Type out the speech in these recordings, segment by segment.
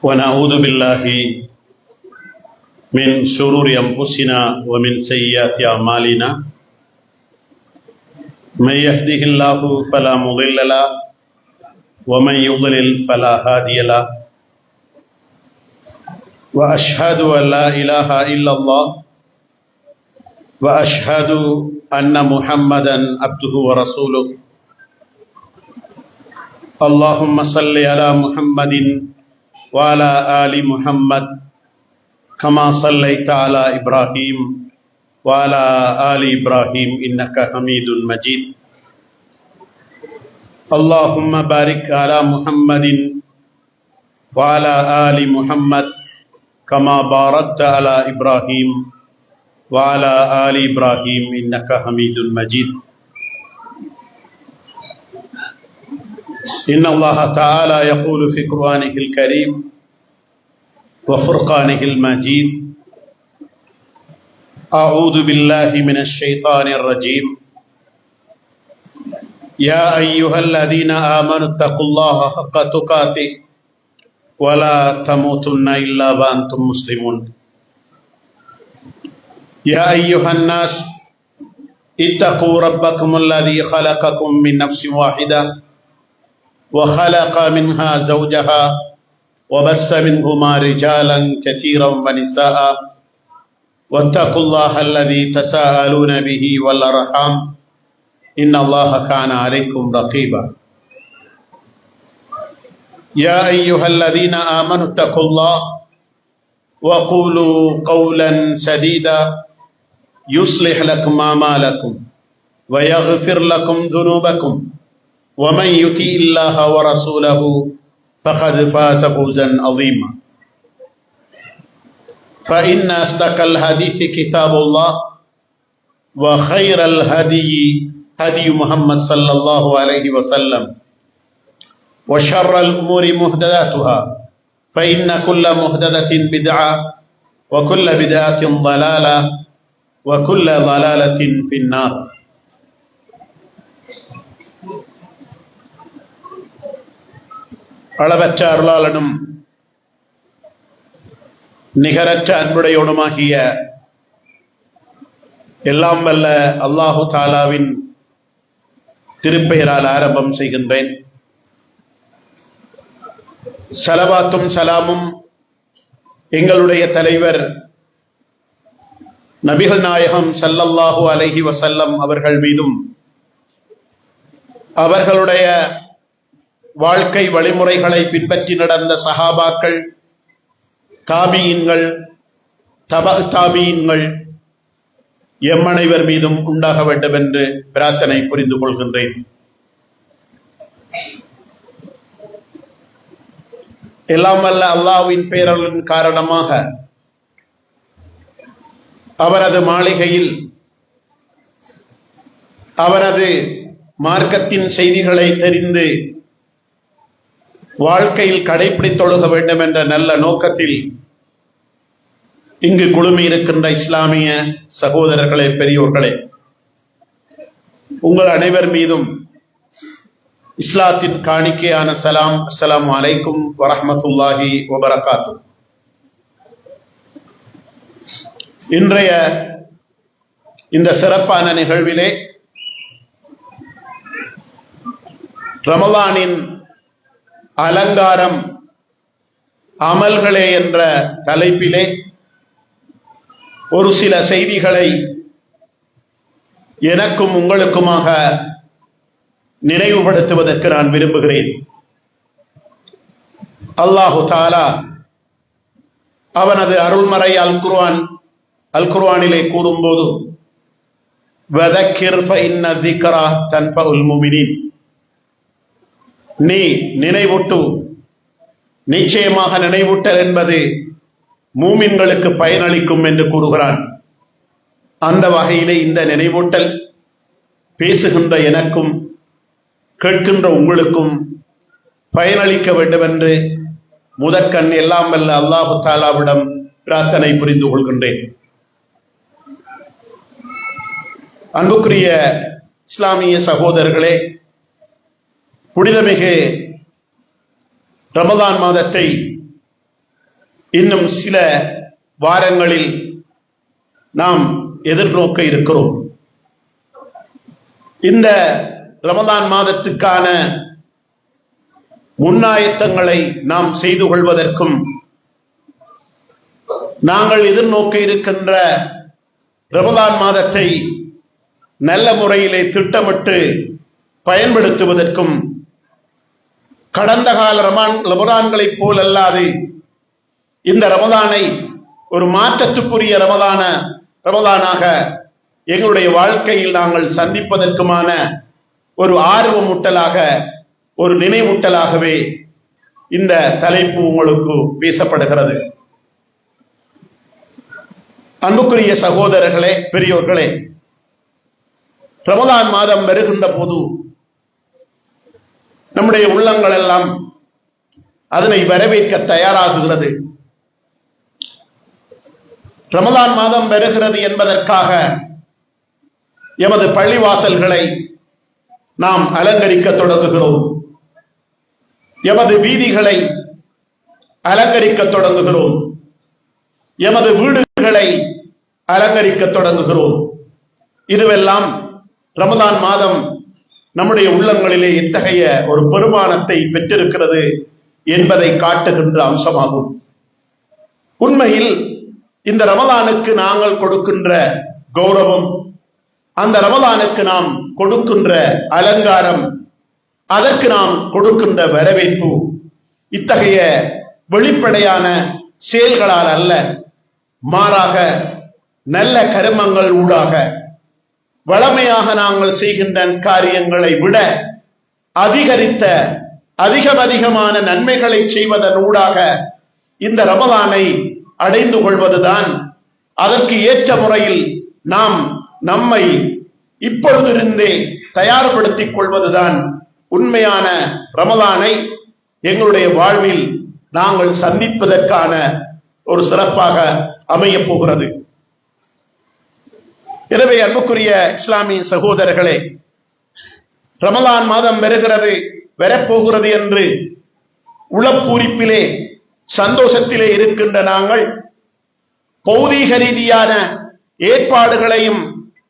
ونعوذ بالله من شرور أنفسنا ومن سيئات أعمالنا من يهده الله فلا مضل له ومن يضلل فلا هادي له وأشهد أن لا إله إلا الله وأشهد أن محمدا عبده ورسوله اللهم صل على محمد وعلى آل محمد كما صليت على إبراهيم وعلى آل إبراهيم إنك حميد مجيد اللهم بارك على محمد وعلى آل محمد كما باركت على إبراهيم وعلى آل إبراهيم إنك حميد مجيد إن الله تعالى يقول في قرآنه الكريم وفرقانه المجيد أعوذ بالله من الشيطان الرجيم يا أيها الذين آمنوا اتقوا الله حق تقاته ولا تموتن إلا وأنتم مسلمون يا أيها الناس اتقوا ربكم الذي خلقكم من نفس واحدة وخلق منها زوجها وبث منهما رجالا كثيرا ونساء واتقوا الله الذي تساءلون به والأرحام إن الله كان عليكم رقيبا يا أيها الذين آمنوا اتقوا الله وقولوا قولا سديدا يصلح لكم أعمالكم ويغفر لكم ذنوبكم ومن يطع الله ورسوله فقد فاز فوزا عظيما فإن أصدق الحديث كتاب الله وخير الهدي هدي محمد صلى الله عليه وسلم وشر الأمور محدثاتها فإن كل محدثة بدعة وكل بدعة ضلالة وكل ضلالة في النار. அளவற்ற அருளாளனும் நிகரற்ற அன்புடையோனுமாகிய எல்லாம் வல்ல அல்லாஹு தாலாவின் திருப்பெயரால் ஆரம்பம் செய்கின்றேன். ஸலவாத்தும் சலாமும் எங்களுடைய தலைவர் நபிகள் நாயகம் ஸல்லல்லாஹு அலைஹி வஸல்லம் அவர்கள் மீதும் அவர்களுடைய வாழ்க்கை வழிமுறைகளை பின்பற்றி நடந்த சஹாபாக்கள், தாபியீன்கள், தபஅ தாபியீன்கள் எம்மனைவர் மீதும் உண்டாக வேண்டும் என்று பிரார்த்தனை புரிந்து கொள்கின்றேன். எல்லாம் வல்ல அல்லாஹ்வின் பேரருளின் காரணமாக அவரது மாளிகையில் அவரது மார்க்கத்தின் செய்திகளை தெரிந்து வாழ்க்கையில் கடைபிடித்தொழுக வேண்டும் என்ற நல்ல நோக்கத்தில் இங்கு குழுமி இருக்கின்ற இஸ்லாமிய சகோதரர்களே, பெரியோர்களே, உங்கள் அனைவர் மீதும் இஸ்லாத்தின் காணிக்கையான சலாம். அஸ்ஸலாமு அலைக்கும் வரஹ்மத்துல்லாஹி வபரகாத்துஹு. இன்றைய இந்த சிறப்பான நிகழ்விலே ரமலானின் அலங்காரம் அமல்களே என்ற தலைப்பிலே ஒரு சில செய்திகளை எனக்கும் உங்களுக்குமாக நினைவுபடுத்துவதற்கு நான் விரும்புகிறேன். அல்லாஹு தஆலா அவனது அருள்மறை அல் குர்ஆனிலே கூறும்போது வதக்கிர் ஃபஇன்ன ذிக்ரா தன்ஃபஉல் முஃமினீன், நீ நினைவூட்டு, நிச்சயமாக நினைவூட்டல் என்பது மூமின்களுக்கு பயனளிக்கும் என்று கூறுகிறான். அந்த வகையிலே இந்த நினைவூட்டல் பேசுகின்ற எனக்கும் கேட்கின்ற உங்களுக்கும் பயனளிக்க வேண்டும் என்று முதற்கண் எல்லாம் வல்ல அல்லாஹு தஆலாவிடம் பிரார்த்தனை புரிந்து கொள்கின்றேன். அன்புக்குரிய இஸ்லாமிய சகோதரர்களே, புனிதமிகு ரமலான் மாதத்தை இன்னும் சில வாரங்களில் நாம் எதிர்நோக்க இருக்கிறோம். இந்த ரமதான் மாதத்துக்கான முன்னாயத்தங்களை நாம் செய்து கொள்வதற்கும் நாங்கள் எதிர்நோக்க இருக்கின்ற ரமதான் மாதத்தை நல்ல முறையிலே திட்டமிட்டு பயன்படுத்துவதற்கும் கடந்த கால ரமதான்களைப் போல் அல்லாது இந்த ரமதானை ஒரு மாற்றத்துக்குரிய ரமதானாக எங்களுடைய வாழ்க்கையில் நாங்கள் சந்திப்பதற்குமான ஒரு ஆர்வமூட்டலாக, ஒரு நினைவூட்டலாகவே இந்த தலைப்பு உங்களுக்கு பேசப்படுகிறது. அன்புக்குரிய சகோதரர்களே, பெரியோர்களே, ரமதான் மாதம் வருகின்ற போது நம்முடைய உள்ளங்கள் எல்லாம் அதனை வரவேற்க தயாராகுகிறது. ரமதான் மாதம் வருகிறது என்பதற்காக எமது பள்ளிவாசல்களை நாம் அலங்கரிக்க தொடங்குகிறோம். எமது வீதிகளை அலங்கரிக்க தொடங்குகிறோம். எமது வீடுகளை அலங்கரிக்க தொடங்குகிறோம். இதுவெல்லாம் ரமதான் மாதம் நம்முடைய உள்ளங்களிலே எத்தகைய ஒரு பெருமானத்தை பெற்றிருக்கிறது என்பதை காட்டுகின்ற அம்சமாகும். உண்மையில் இந்த ரமதானுக்கு நாங்கள் கொடுக்கின்ற கௌரவம், அந்த ரமதானுக்கு நாம் கொடுக்கின்ற அலங்காரம், அதற்கு நாம் கொடுக்கின்ற வரவேற்பு இத்தகைய வெளிப்படையான செயல்களால் அல்ல, மாறாக நல்ல கருமங்கள் ஊடாக வளமையாக நாங்கள் செய்கின்ற காரியங்களை விட அதிகமான நன்மைகளை செய்வதன் ஊடாக இந்த ரமதானை அடைந்து கொள்வதுதான், அதற்கு ஏற்ற முறையில் நாம் நம்மை இப்பொழுதிருந்தே தயார்படுத்திக் கொள்வதுதான் உண்மையான ரமதானை எங்களுடைய வாழ்வில் நாங்கள் சந்திப்பதற்கான ஒரு சிறப்பாக அமையப் போகிறது. எனவே அன்புக்குரிய இஸ்லாமிய சகோதரர்களே, ரமலான் மாதம் வரப்போகிறது என்று உளப்பூரிப்பிலே சந்தோஷத்திலே இருக்கின்ற நாங்கள் பௌதீக ரீதியான ஏற்பாடுகளையும்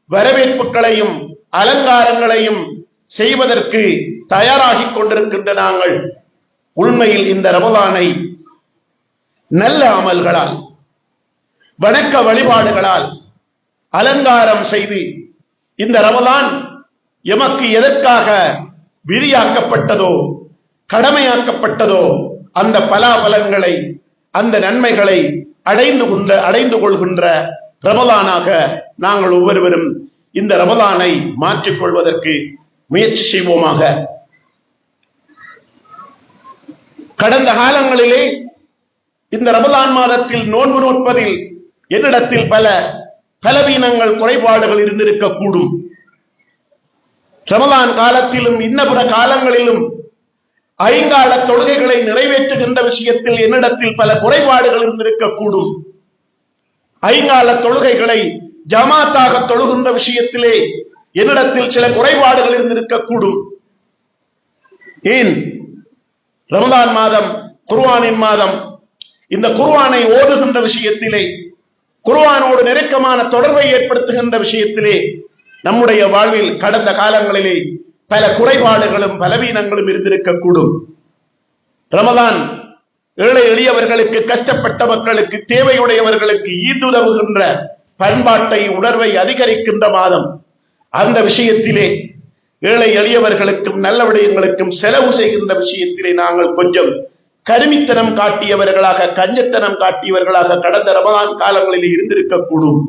வரவேற்புகளையும் அலங்காரங்களையும் செய்வதற்கு தயாராகிக் கொண்டிருக்கின்ற நாங்கள் உண்மையில் இந்த ரமலானை நல்ல அமல்களால், வணக்க வழிபாடுகளால் அலங்காரம் செய்து இந்த ரமலான் எமக்கு எதற்காக விதியாக்கப்பட்டதோ, கடமையாக்கப்பட்டதோ, அந்த பலாபலன்களை, அந்த நன்மைகளை அடைந்து கொள்கின்ற ரமலானாக நாங்கள் ஒவ்வொருவரும் இந்த ரமலானை மாற்றிக்கொள்வதற்கு முயற்சி செய்வோமாக. கடந்த காலங்களிலே இந்த ரமலான் மாதத்தில் நோன்பு நோற்பதில் என்னிடத்தில் பல பலவீனங்கள், குறைபாடுகள் இருந்திருக்கக்கூடும். ரமலான் காலத்திலும் இன்னபிற காலங்களிலும் ஐங்கால தொழுகைகளை நிறைவேற்றுகின்ற விஷயத்தில் என்னிடத்தில் பல குறைபாடுகள் இருந்திருக்கக்கூடும். ஐங்கால தொழுகைகளை ஜமாத்தாக தொழுகின்ற விஷயத்திலே என்னிடத்தில் சில குறைபாடுகள் இருந்திருக்கக்கூடும். ஏன்? ரமலான் மாதம் குர்ஆனின் மாதம். இந்த குர்ஆனை ஓதுகின்ற விஷயத்திலே, குர்ஆனோடு நெருக்கமான தொடர்பை ஏற்படுத்துகின்ற விஷயத்திலே நம்முடைய வாழ்வில் கடந்த காலங்களிலே பல குறைபாடுகளும் பலவீனங்களும் இருந்திருக்கக்கூடும். ரமலான் ஏழை எளியவர்களுக்கு, கஷ்டப்பட்ட மக்களுக்கு, தேவையுடையவர்களுக்கு ஈந்துதவுகின்ற பண்பாட்டை, உணர்வை அதிகரிக்கின்ற மாதம். அந்த விஷயத்திலே ஏழை எளியவர்களுக்கும் நல்ல விடயங்களுக்கும் செலவு செய்கின்ற விஷயத்திலே நாங்கள் கொஞ்சம் கருமித்தனம் காட்டியவர்களாக, கஞ்சத்தனம் காட்டியவர்களாக கடந்த ரமலான் காலங்களில் இருந்திருக்கக்கூடும்.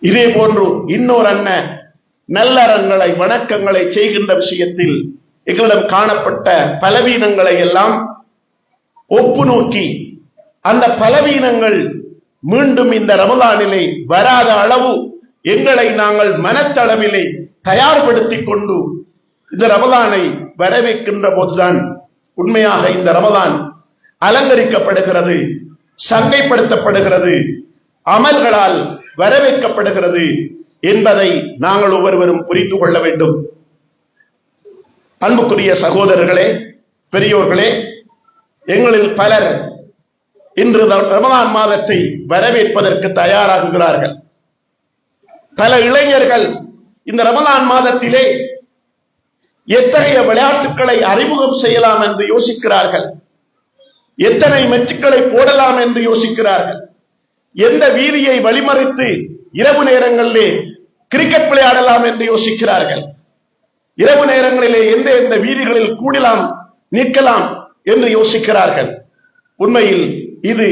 இதே போன்று இன்னொரு நல்லறங்களை, வணக்கங்களை செய்கின்ற விஷயத்தில் எங்களிடம் காணப்பட்ட பலவீனங்களை எல்லாம் ஒப்பு நோக்கி, அந்த பலவீனங்கள் மீண்டும் இந்த ரமலானிலே வராத அளவு எங்களை நாங்கள் மனத்தளவிலே தயார்படுத்திக் கொண்டு இந்த ரமலானை வரவேற்கின்ற போதுதான் உண்மையாக இந்த ரமலான் அலங்கரிக்கப்படுகிறது, சங்கைப்படுத்தப்படுகிறது, அமல்களால் வரவேற்கப்படுகிறது என்பதை நாங்கள் ஒவ்வொருவரும் புரிந்து கொள்ள வேண்டும். அன்புக்குரிய சகோதரர்களே, பெரியோர்களே, எங்களில் பலர் இன்று ரமலான் மாதத்தை வரவேற்பதற்கு தயாராகுகிறார்கள். பல இளைஞர்கள் இந்த ரமலான் மாதத்திலே எத்தகைய விளையாட்டுகளை அறிமுகம் செய்யலாம் என்று யோசிக்கிறார்கள். எத்தனை மெச்சுக்களை போடலாம் என்று யோசிக்கிறார்கள். எந்த வீதியை வழிமறித்து இரவு நேரங்களிலே கிரிக்கெட் விளையாடலாம் என்று யோசிக்கிறார்கள். இரவு நேரங்களிலே எந்த எந்த வீதிகளில் கூடலாம் நிற்கலாம் என்று யோசிக்கிறார்கள். உண்மையில் இது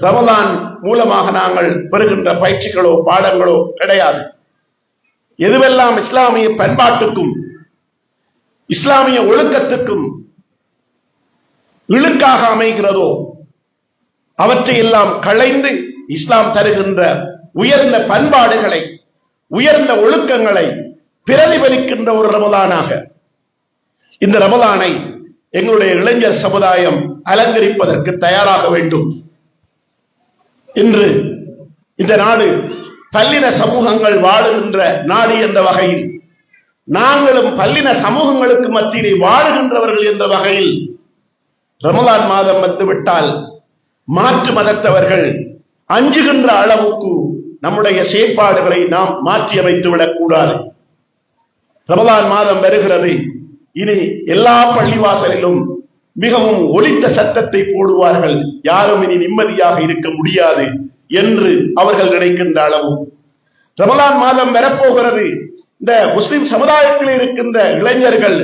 ரமலான் மூலமாக நாங்கள் பெறுகின்ற பயிற்சிகளோ பாடங்களோ கிடையாது. எதுவெல்லாம் இஸ்லாமிய பண்பாட்டுக்கும் இஸ்லாமிய ஒழுக்கத்துக்கும் இழுக்காக அமைகிறதோ அவற்றை எல்லாம் களைந்து இஸ்லாம் தருகின்ற உயர்ந்த பண்பாடுகளை, உயர்ந்த ஒழுக்கங்களை பிரதிபலிக்கின்ற ஒரு ரமலானாக இந்த ரமலானை எங்களுடைய இளைஞர் சமுதாயம் அலங்கரிப்பதற்கு தயாராக வேண்டும். இன்று இந்த நாடு பல்லின சமூகங்கள் வாழுகின்ற நாடு என்ற வகையில், நாங்களும் பல்லின சமூகங்களுக்கு மத்தியிலே வாழுகின்றவர்கள் என்ற வகையில் ரமலான் மாதம் வந்துவிட்டால் மாற்று மதத்தவர்கள் அஞ்சுகின்ற அளவுக்கு நம்முடைய செயற்பாடுகளை நாம் மாற்றி அமைத்துவிடக் கூடாது. ரமலான் மாதம் வருகிறது, இனி எல்லா பள்ளிவாசலிலும் மிகவும் ஒலித்த சத்தத்தை போடுவார்கள், யாரும் இனி நிம்மதியாக இருக்க முடியாது என்று அவர்கள் நினைக்கின்ற அளவு. ரமலான் மாதம் வரப்போகிறது, இந்த முஸ்லிம் சமுதாயத்தில் இருக்கின்ற இளைஞர்கள்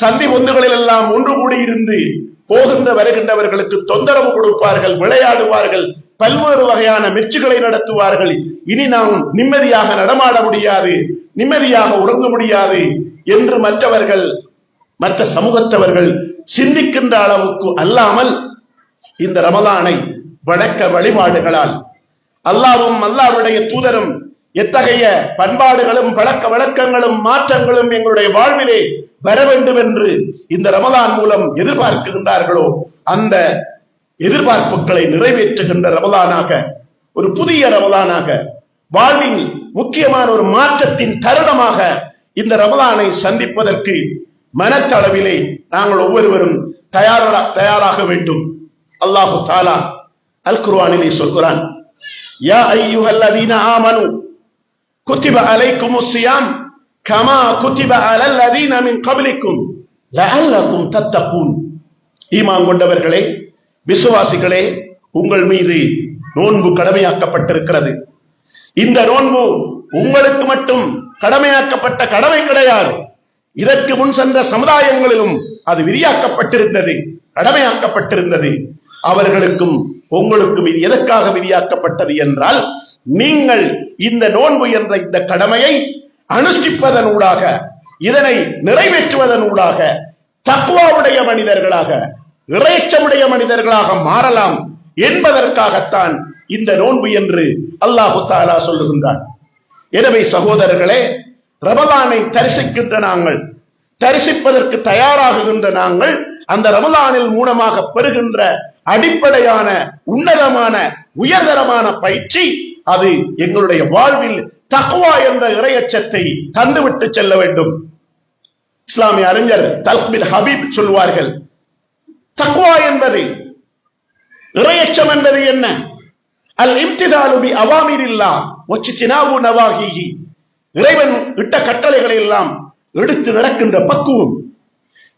சந்தி பொந்துகளில் எல்லாம் ஒன்று கூடியிருந்து போகின்ற வருகின்றவர்களுக்கு தொந்தரவு கொடுப்பார்கள், விளையாடுவார்கள், பல்வேறு வகையான மெச்சுகளை நடத்துவார்கள். இனி நாம் நிம்மதியாக நடமாட முடியாது, நிம்மதியாக உறங்க முடியாது என்று மற்றவர்கள், மற்ற சமூகத்தவர்கள் சிந்திக்கின்ற அளவுக்கு அல்லாமல் இந்த ரமலானை வணக்க வழிபாடுகளால் அல்லாஹ்வும் அல்லாஹ்வுடைய தூதரும் எத்தகைய பண்பாடுகளும் பழக்க வழக்கங்களும் மாற்றங்களும் எங்களுடைய வாழ்விலே வர வேண்டும் என்று இந்த ரமலான் மூலம் எதிர்பார்க்கின்றார்களோ அந்த எதிர்பார்ப்புகளை நிறைவேற்றுகின்ற ரமலானாக, ஒரு புதிய ரமலானாக, வாழ்வின் முக்கியமான ஒரு மாற்றத்தின் தருணமாக இந்த ரமலானை சந்திப்பதற்கு மனத்தளவிலே நாங்கள் ஒவ்வொருவரும் தயாராக வேண்டும். அல்லாஹு தஆலா அல் குர்ஆனிலே சொல்கிறான், யா அய்யுஹல்லதீன ஆமனு குத்திப அலைக்குமுஸ் ஸியாம் கமா குத்திப அலல்லதீன மின் கப்லிக்கும் லஅல்லகும் தத்தகூன். ஈமான் கொண்டவர்களே, விசுவாசிகளே, உங்கள் மீது நோன்பு கடமையாக்கப்பட்டிருக்கிறது. இந்த நோன்பு உங்களுக்கு மட்டும் கடமையாக்கப்பட்ட கடமை கிடையாது. இதற்கு முன் சென்ற சமுதாயங்களிலும் அது விதியாக்கப்பட்டிருந்தது, கடமையாக்கப்பட்டிருந்தது. அவர்களுக்கும் உங்களுக்கும் இது எதற்காக விதியாக்கப்பட்டது என்றால், நீங்கள் இந்த நோன்பு என்ற இந்த கடமையை அனுஷ்டிப்பதன் ஊடாக, இதனை நிறைவேற்றுவதன் ஊடாக தக்வாவுடைய மனிதர்களாக, இறைச்சமுடைய மனிதர்களாக மாறலாம் என்பதற்காகத்தான் இந்த நோன்பு என்று அல்லாஹு தஆலா சொல்லுகின்றான். எனவே சகோதரர்களே, ரமலானை தரிசிக்கின்ற நாங்கள், தரிசிப்பதற்கு தயாராகுகின்ற நாங்கள், அந்த ரமலானில் மூலமாக பெறுகின்ற அடிப்படையான உன்னதமான உயர்தரமான பயிற்சி, அது எங்களுடைய வாழ்வில் தக்வா என்ற இறையச்சத்தை தந்துவிட்டு செல்ல வேண்டும். இஸ்லாமிய அறிஞர் தல்க் பின் ஹபீப் சொல்வார்கள், தக்வா என்பது, இறையச்சம் என்பது என்ன? அல் இம்திதாலு பி அவாமிரில்லாஹ் வஜ்தினாபு நவாஹிஹி. இறைவன் இட்ட கட்டளைகளை எல்லாம் எடுத்து நடக்கின்ற பக்குவம்.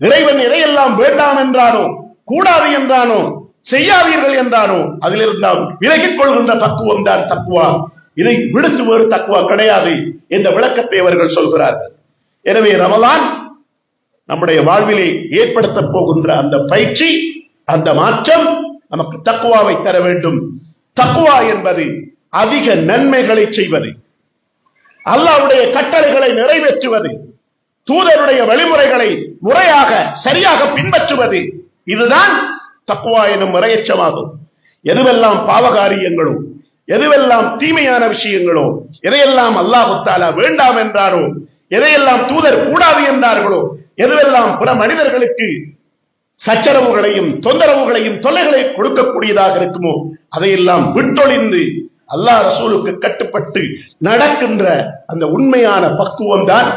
இறைவன் எதையெல்லாம் வேண்டாம் என்றானோ, கூடாது என்றானோ, செய்யாதீர்கள் என்றானோ அதிலிருந்து நாம் விலகிக் கொள்கின்ற பக்குவம் தான் தக்வா. இதை விடுத்து வேறு தக்வா கிடையாது என்ற விளக்கத்தை அவர்கள் சொல்கிறார்கள். எனவே ரமலான் நம்முடைய வாழ்விலே ஏற்படுத்த போகின்ற அந்த பயிற்சி, அந்த மாற்றம் நமக்கு தக்வாவை தர வேண்டும். தக்வா என்பது அதிக நன்மைகளை செய்வது, அல்லாஹ்வுடைய கட்டளைகளை நிறைவேற்றுவது, தூதருடைய வழிமுறைகளை முறையாக சரியாக பின்பற்றுவது. இதுதான் தக்வா எனும் இறையச்சமாகும். எதுவெல்லாம் பாவகாரியங்களோ, எதுவெல்லாம் தீமையான விஷயங்களோ, எதையெல்லாம் அல்லாஹ் தஆலா வேண்டாம் என்றாரோ, எதையெல்லாம் தூதர் கூடாது என்றார்களோ, எதுவெல்லாம் பிற மனிதர்களுக்கு சச்சரவுகளையும் தொந்தரவுகளையும் தொல்லைகளை கொடுக்கக்கூடியதாக இருக்குமோ அதையெல்லாம் விட்டொழிந்து அல்லாஹ் ரசூலுக்கு கட்டுப்பட்டு நடக்கின்ற அந்த உண்மையான பக்குவம் தான்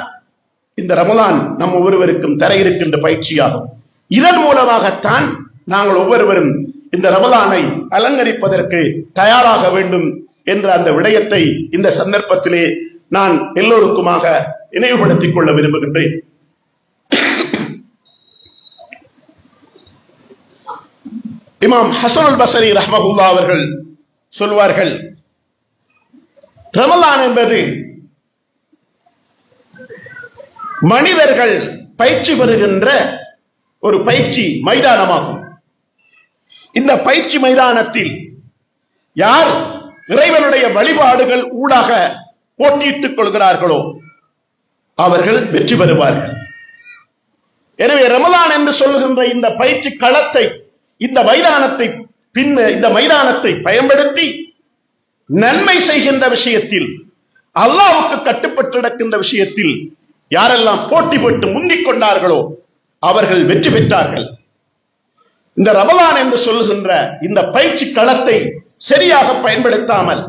இந்த ரமலான் நம் ஒவ்வொருவருக்கும் தர இருக்கின்ற பயிற்சியாகும். இதன் மூலமாகத்தான் நாங்கள் ஒவ்வொருவரும் இந்த ரமலானை அலங்கரிப்பதற்கு தயாராக வேண்டும் என்ற அந்த விடயத்தை இந்த சந்தர்ப்பத்திலே நான் எல்லோருக்குமாக நினைவுபடுத்திக் கொள்ள விரும்புகின்றேன். இமாம் ஹசன் அல் பஸ்ரி ரஹ்மஹுல்லாஹ் அவர்கள் சொல்வார்கள், ரமலான் என்பது மனிதர்கள் பயிற்சி பெறுகின்ற ஒரு பயிற்சி மைதானமாகும். இந்த பயிற்சி மைதானத்தில் யார் இறைவனுடைய வழிபாடுகள் ஊடாக போட்டியிட்டுக் கொள்கிறார்களோ அவர்கள் வெற்றி பெறுவார்கள். எனவே ரமலான் என்று சொல்லுகின்ற இந்த பயிற்சி களத்தை, இந்த மைதானத்தை பயன்படுத்தி நன்மை செய்கின்ற விஷயத்தில், அல்லாஹ்வுக்கு கட்டுப்பட்டு நடக்கின்ற விஷயத்தில் யாரெல்லாம் போட்டி போட்டு முந்திக் கொண்டார்களோ அவர்கள் வெற்றி பெற்றார்கள். இந்த ரமலான் என்று சொல்லுகின்ற இந்த பயிற்சி களத்தை சரியாக பயன்படுத்தாமல்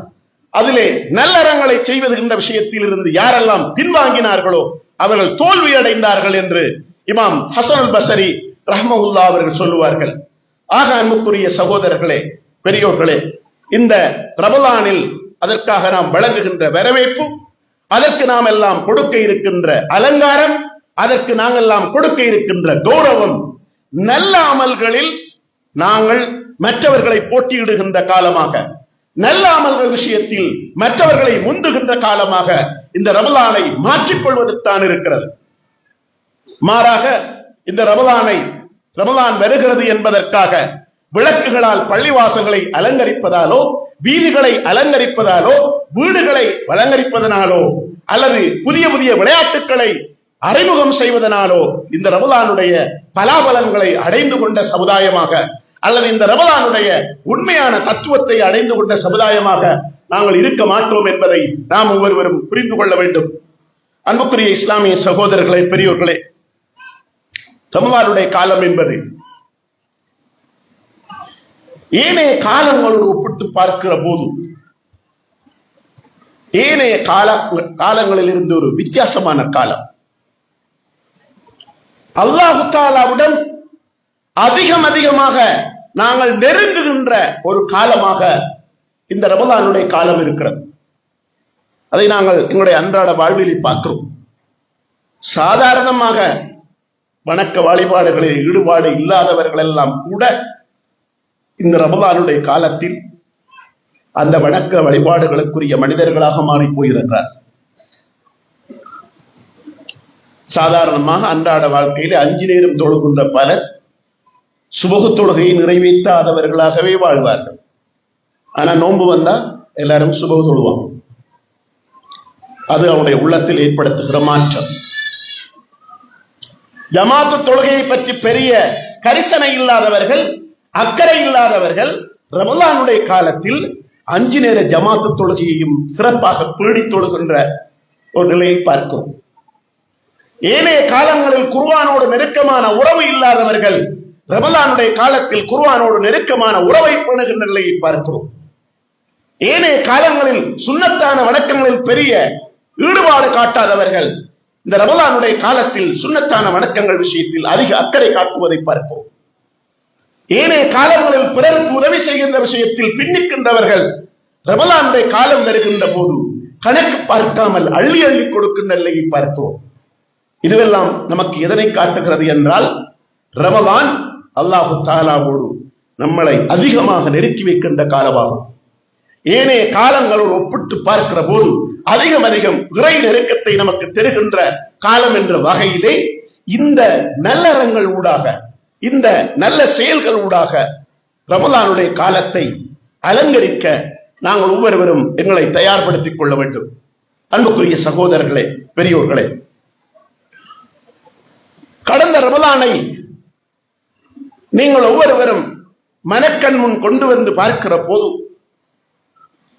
அதிலே நல்லறங்களை செய்வதுகின்ற விஷயத்தில் இருந்து யாரெல்லாம் பின்வாங்கினார்களோ அவர்கள் தோல்வி அடைந்தார்கள் என்று இமாம் ஹசன் அல் பஸ்ரி ரஹ்மஹுல்லாஹ் அவர்கள் சொல்லுவார்கள். ஆக அன்புக்குரிய சகோதரர்களே, பெரியோர்களே, இந்த ரமலானில் அதற்காக நாம் வழங்குகின்ற வரவேற்பு, அதற்கு நாம் எல்லாம் கொடுக்க இருக்கின்ற அலங்காரம், அதற்கு நாங்கள் எல்லாம் கொடுக்க இருக்கின்ற கௌரவம், நல்ல அமல்களில் நாங்கள் மற்றவர்களை போட்டியிடுகின்ற காலமாக, நல்ல அமல்கள் விஷயத்தில் மற்றவர்களை முந்துகின்ற காலமாக இந்த ரமலானை மாற்றிக்கொள்வதற்கான இருக்கிறது. மாறாக இந்த ரமலான் வருகிறது என்பதற்காக விளக்குகளால் பள்ளிவாசல்களை அலங்கரிப்பதாலோ, வீதிகளை அலங்கரிப்பதாலோ, வீடுகளை அலங்கரிப்பதனாலோ, அல்லது புதிய புதிய விளையாட்டுகளை அறிமுகம் செய்வதனாலோ இந்த ரமலானுடைய பலாபலன்களை அடைந்து கொண்ட சமுதாயமாக, அல்லது இந்த ரமலானுடைய உண்மையான தத்துவத்தை அடைந்து கொண்ட சமுதாயமாக நாங்கள் இருக்க மாட்டோம் என்பதை நாம் ஒவ்வொருவரும் புரிந்து கொள்ள வேண்டும். அன்புக்குரிய இஸ்லாமிய சகோதரர்களே, பெரியோர்களே, ரமலானுடைய காலம் என்பது ஏனைய காலங்களோடு ஒப்பிட்டு பார்க்கிற போது ஏனைய காலங்களில் இருந்து ஒரு வித்தியாசமான காலம். அல்லாஹ் தஆலாவுடன் அதிகமாக நாங்கள் நெருங்குகின்ற ஒரு காலமாக இந்த ரமலானுடைய காலம் இருக்கிறது. அதை நாங்கள் எங்களுடைய அன்றாட வாழ்வில் பார்க்கிறோம். சாதாரணமாக வணக்க வழிபாடுகளில் ஈடுபாடு இல்லாதவர்கள் எல்லாம் கூட இந்த ரமலானுடைய காலத்தில் அந்த வணக்க வழிபாடுகளுக்குரிய மனிதர்களாக மாறி போயிருக்கிறார். சாதாரணமாக அன்றாட வாழ்க்கையில் 5 நேரம் தொழுகின்ற பலர் சுபகு தொழுகையை நிறைவேற்றாதவர்களாகவே வாழ்வார்கள். ஆனா நோன்பு வந்தா எல்லாரும் சுபகு தொழுவாங்க. அது அவருடைய உள்ளத்தில் ஏற்படுத்துகிற மாற்றம். ஜமாத்து தொழுகையை பற்றி பெரிய கரிசனை இல்லாதவர்கள், அக்கறை இல்லாதவர்கள் ரமலானுடைய காலத்தில் 5 நேர ஜமாத்து தொழுகையையும் சிறப்பாக பேணி தொழுகின்ற ஒரு நிலையை பார்க்கிறோம். ஏனைய காலங்களில் குர்ஆனோடு நெருக்கமான உறவு இல்லாதவர்கள் ரமலானுடைய காலத்தில் குர்ஆனோடு நெருக்கமான உறவை பேணுகின்ற நிலையை பார்க்கிறோம். ஏனைய காலங்களில் சுன்னத்தான வணக்கங்களில் பெரிய ஈடுபாடு காட்டாதவர்கள் இந்த ரமலானுடைய காலத்தில் சுன்னத்தான வணக்கங்கள் விஷயத்தில் அதிக அக்கறை காட்டுவதை பார்ப்போம். ஏனைய காலங்களில் பிறருக்கு உதவி செய்கின்ற விஷயத்தில் பின்னிக்கின்றவர்கள் ரமலானுடைய காலம் வருகின்ற போது கணக்கு பார்க்காமல் அள்ளி அள்ளி கொடுக்கின்ற நிலையை பார்க்கிறோம். இதுவெல்லாம் நமக்கு எதனை காட்டுகிறது என்றால், ரமலான் அல்லாஹ் தஆலாவோடு நம்மளை அதிகமாக நெருக்கி வைக்கின்ற காலமாகும். ஏனைய காலங்களோடு ஒப்பிட்டு பார்க்கிற போது அதிகம் இறை நெருக்கத்தை நமக்கு தருகின்ற காலம் என்ற வகையிலே இந்த நல்லறங்கள் ஊடாக, இந்த நல்ல செயல்கள் ஊடாக ரமலானுடைய காலத்தை அலங்கரிக்க நாங்கள் ஒவ்வொருவரும் எங்களை தயார்படுத்திக் கொள்ள வேண்டும். அன்புக்குரிய சகோதரர்களே, பெரியோர்களே, கடந்த ரமலானை நீங்கள் ஒவ்வொருவரும் மனக்கண் முன் கொண்டு வந்து பார்க்கிற போது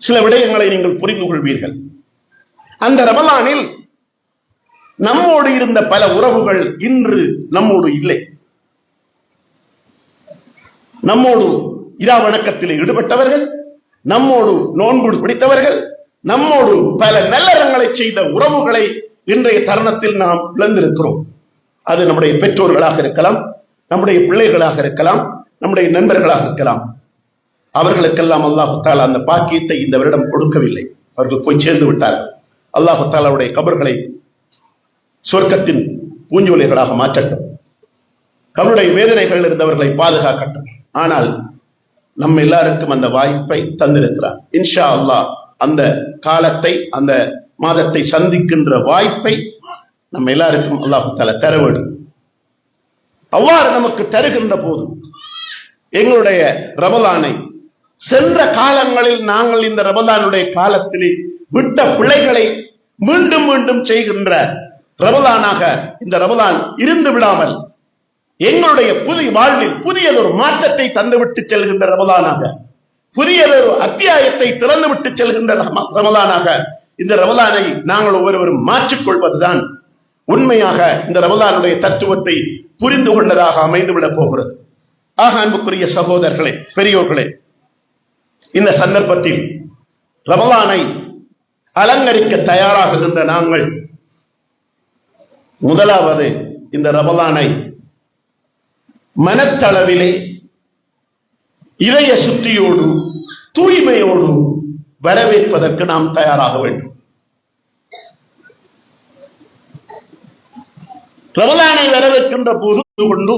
சில விடயங்களை நீங்கள் புரிந்து கொள்வீர்கள். அந்த ரமலானில் நம்மோடு இருந்த பல உறவுகள் இன்று நம்மோடு இல்லை. நம்மோடு இரா வணக்கத்தில் ஈடுபட்டவர்கள், நம்மோடு நோன்பு பிடித்தவர்கள், நம்மோடு பல நல்லறங்களை செய்த உறவுகளை இன்றைய தருணத்தில் நாம் இழந்திருக்கிறோம். அது நம்முடைய பெற்றோர்களாக இருக்கலாம், நம்முடைய பிள்ளைகளாக இருக்கலாம், நம்முடைய நண்பர்களாக இருக்கலாம். அவர்களுக்கெல்லாம் அல்லாஹு தஆலா அந்த பாக்கியத்தை இந்த வருடம் கொடுக்கவில்லை. அவர்கள் போய் சேர்ந்து விட்டார்கள். அல்லாஹு தஆலாவுடைய கபர்களை சொர்க்கத்தின் பூஞ்சோலைகளாக மாற்றட்டும். கபருடைய வேதனைகள் இருந்தவர்களை பாதுகாக்கட்டும். ஆனால் நம்ம எல்லாருக்கும் அந்த வாய்ப்பை தந்திருக்கிறார். இன்ஷா அல்லாஹ் அந்த காலத்தை, அந்த மாதத்தை சந்திக்கின்ற வாய்ப்பை நம்ம எல்லாருக்கும் அல்லாஹு தஆலா தர வேண்டும். அவ்வாறு நமக்கு தருகின்ற போது எங்களுடைய ரமலானை சென்ற காலங்களில் நாங்கள் இந்த ரமலானுடைய காலத்திலே விட்ட பிழைகளை மீண்டும் மீண்டும் செய்கின்ற ரமலானாக இந்த ரமலான் இருந்து விடாமல் எங்களுடைய புதிய வாழ்வில் புதியதொரு மாற்றத்தை தந்துவிட்டு செல்கின்ற ரமலானாக, புதியதொரு அத்தியாயத்தை திறந்துவிட்டு செல்கின்ற ரமலானாக இந்த ரமலானை நாங்கள் ஒவ்வொருவரும் மாற்றிக்கொள்வதுதான் உண்மையாக இந்த ரமலானுடைய தத்துவத்தை புரிந்து கொண்டதாக அமைந்துவிடப் போகிறது. ஆக அன்புக்குரிய சகோதரர்களே, பெரியோர்களே, இந்த சந்தர்ப்பத்தில் ரமலானை அலங்கரிக்க தயாராகுகின்ற நாங்கள் முதலாவது இந்த ரமலானை மனத்தளவிலே இதய சுத்தியோடு தூய்மையோடு வரவேற்பதற்கு நாம் தயாராக வேண்டும். ரமலானை வரவேற்கின்ற போது கொண்டு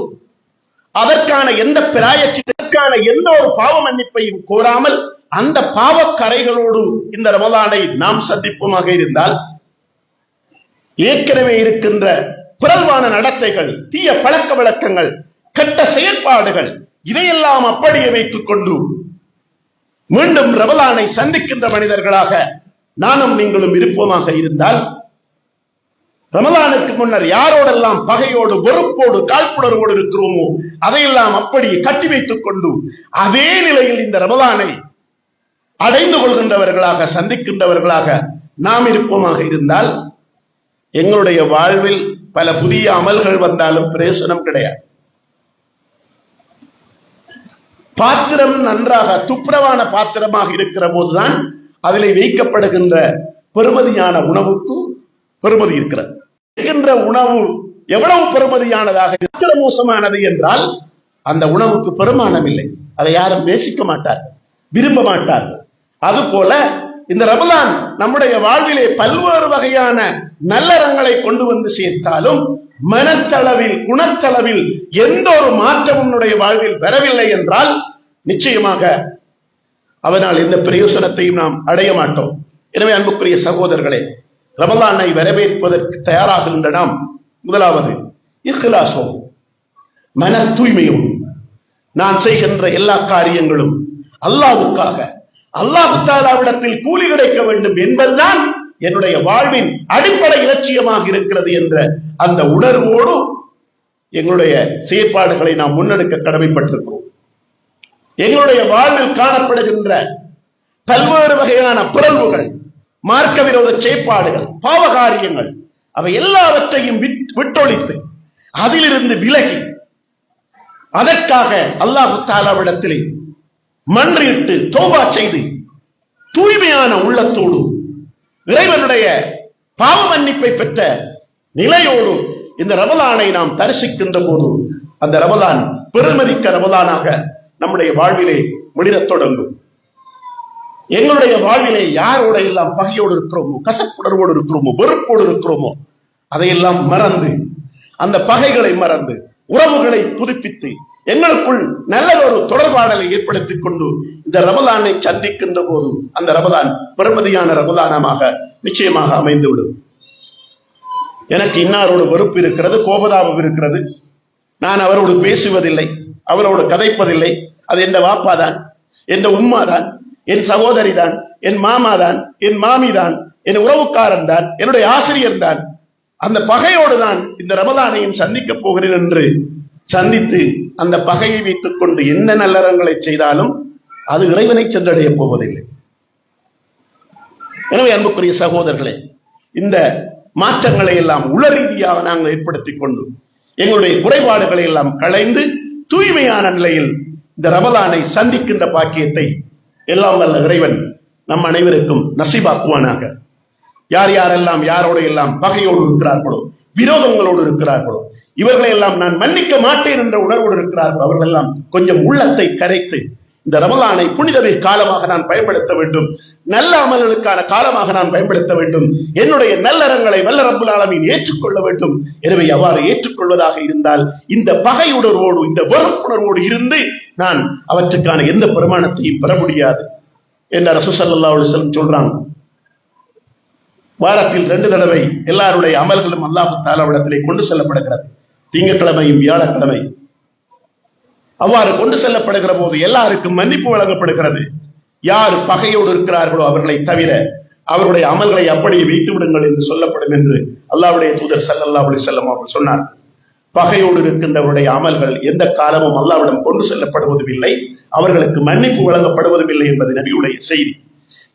அதற்கான எந்த பிராயச்சிற்கான எந்த ஒரு பாவ மன்னிப்பையும் கோராமல் அந்த பாவக்கரைகளோடு இந்த ரமலானை நாம் சந்திப்போமாக இருந்தால் ஏற்கனவே இருக்கின்ற பிறழ்வான நடத்தைகள், தீய பழக்க வழக்கங்கள், கெட்ட செயற்பாடுகள் இதையெல்லாம் அப்படியே வைத்துக் கொண்டு மீண்டும் ரமலானை சந்திக்கின்ற மனிதர்களாக நானும் நீங்களும் இருப்போமாக இருந்தால் ரமலானுக்கு முன்னர் யாரோடெல்லாம் பகையோடு, வெறுப்போடு, காழ்ப்புணர்வோடு இருக்கிறோமோ அதையெல்லாம் அப்படியே கட்டி வைத்துக் கொண்டு அதே நிலையில் இந்த ரமலானை அடைந்து கொள்கின்றவர்களாக, சந்திக்கின்றவர்களாக நாம் இருப்போமாக இருந்தால் எங்களுடைய வாழ்வில் பல புதிய அமல்கள் வந்தாலும் பிரயோசனம் கிடையாது. பாத்திரம் நன்றாக துப்புரவான பாத்திரமாக இருக்கிற போதுதான் அதில் வைக்கப்படுகின்ற பெறுமதியான உணவுக்கு பெறுமதி இருக்கிறது. இருக்கின்ற உணவு எவ்வளவு பெறுமதியானதாக மோசமானது என்றால் அந்த உணவுக்கு பெருமானம் இல்லை. அதை யாரும் நேசிக்க மாட்டார்கள், விரும்ப மாட்டார்கள். அதுபோல இந்த ரமலான் நம்முடைய வாழ்விலே பல்வேறு வகையான நல்லறங்களை கொண்டு வந்து சேர்த்தாலும் மனத்தளவில், குணத்தளவில் எந்த ஒரு மாற்றமும் வாழ்வில் வரவில்லை என்றால் நிச்சயமாக அவனால் எந்த பிரயோசனத்தையும் நாம் அடைய மாட்டோம். எனவே அன்புக்குரிய சகோதரர்களே, ரமலானை வரவேற்பதற்கு தயாராகின்ற நாம் முதலாவது இஹ்லாஸோ, மன தூய்மையும், நான் செய்கின்ற எல்லா காரியங்களும் அல்லாஹ்வுக்காக, அல்லாஹ் தஆலாவிடத்தில் கூலி கிடைக்க வேண்டும் என்பதுதான் என்னுடைய வாழ்வின் அடிப்படை இலட்சியமாக இருக்கிறது என்ற அந்த உணர்வோடு எங்களுடைய செயற்பாடுகளை நாம் முன்னெடுக்க கடமைப்பட்டிருக்கிறோம். எங்களுடைய வாழ்வில் காணப்படுகின்ற பல்வேறு வகையான பிறழ்வுகள், மார்க்க விரோத செயற்பாடுகள், பாவகாரியங்கள் அவை எல்லாவற்றையும் விட்டொழித்து அதிலிருந்து விலகி அதற்காக அல்லாஹ் தஆலாவிடத்திலே மன்றிட்டு தௌபா செய்து தூய்மையான உள்ளத்தோடு இறைவனுடைய பாவ மன்னிப்பை பெற்ற நிலையோடு இந்த ரமலானை நாம் தரிசிக்கின்ற போது அந்த ரமலான் பெருமதிக்க ரமலானாக நம்முடைய வாழ்விலே முடிரத் தொடங்கும். எங்களுடைய வாழ்விலே யாரோட எல்லாம் பகையோடு இருக்கிறோமோ, கசப்புணர்வோடு இருக்கிறோமோ, வெறுப்போடு இருக்கிறோமோ அதையெல்லாம் மறந்து, அந்த பகைகளை மறந்து, உறவுகளை புதுப்பித்து எங்களுக்குள் நல்லதொரு தொடர்பாடலை ஏற்படுத்திக் கொண்டு இந்த ரமலானை சந்திக்கின்ற போது அந்த ரமலான் பெருமதியான ரமலானமாக நிச்சயமாக அமைந்துவிடும். எனக்கு இன்னாரோடு வெறுப்பு இருக்கிறது, கோபதாபம் இருக்கிறது, நான் அவரோடு பேசுவதில்லை, அவரோடு கதைப்பதில்லை, அது என் வாப்பாதான், என் உம்மாதான், என் சகோதரி தான், என் மாமாதான், என் மாமிதான், என் உறவுக்காரன் தான், என்னுடைய ஆசிரியர் தான், அந்த பகையோடு தான் இந்த ரமலானையும் சந்திக்கப் போகிறேன் என்று சந்தித்து அந்த பகையை வைத்துக் கொண்டு என்ன நல்லறங்களை செய்தாலும் அது இறைவனை சென்றடைய போவதில்லை. எனவே அன்புக்குரிய சகோதரர்களே, இந்த மாற்றங்களை எல்லாம் உள ரீதியாக நாங்கள் ஏற்படுத்திக் கொண்டு எங்களுடைய குறைபாடுகளை எல்லாம் களைந்து தூய்மையான நிலையில் இந்த ரமலானை சந்திக்கின்ற பாக்கியத்தை எல்லாம் வல்ல இறைவன் நம் அனைவருக்கும் நசீபாக்குவானாக. யார் யாரெல்லாம் யாரோடு எல்லாம் பகையோடு இருக்கிறார்களோ, விரோதங்களோடு இருக்கிறார்களோ, இவர்களை எல்லாம் நான் மன்னிக்க மாட்டேன் என்ற உணர்வோடு இருக்கிறார்கள், அவர்கள் எல்லாம் கொஞ்சம் உள்ளத்தை கரைத்து இந்த ரமலானை புனிதமை காலமாக நான் பயன்படுத்த வேண்டும், நல்ல அமல்களுக்கான காலமாக நான் பயன்படுத்த வேண்டும், என்னுடைய நல்லறங்களை வல்ல ரப்புல் ஆலமீன் ஏற்றுக்கொள்ள வேண்டும். எனவே அவ்வாறு ஏற்றுக்கொள்வதாக இருந்தால் இந்த பகையுணர்வோடு இந்த வெறுப்புணர்வோடு இருந்து நான் அவற்றுக்கான எந்த பிரமாணத்தையும் பெற முடியாது என்ற ரசூல் ஸல்லல்லாஹு அலைஹி வஸல்லம் சொல்றாங்க. வாரத்தில் 2 தடவை எல்லாருடைய அமல்களும் அல்லாஹ் தஆலாவிடத்திலே கொண்டு செல்லப்படுகிறது, திங்கட்கிழமையும் வியாழக்கிழமை. அவ்வாறு கொண்டு செல்லப்படுகிற போது எல்லாருக்கும் மன்னிப்பு வழங்கப்படுகிறது. யார் பகையோடு இருக்கிறார்களோ அவர்களை தவிர அவருடைய அமல்களை அப்படியே வைத்து விடுங்கள் என்று சொல்லப்படும் என்று அல்லாஹ்வுடைய தூதர் ஸல்லல்லாஹு அலைஹி வஸல்லம் அவர்கள் சொன்னார். பகையோடு இருக்கின்றவருடைய அமல்கள் எந்த காலமும் அல்லாஹ்விடம் கொண்டு செல்லப்படுவதும் இல்லை, அவர்களுக்கு மன்னிப்பு வழங்கப்படுவதும் இல்லை என்பது நபியுடைய செய்தி.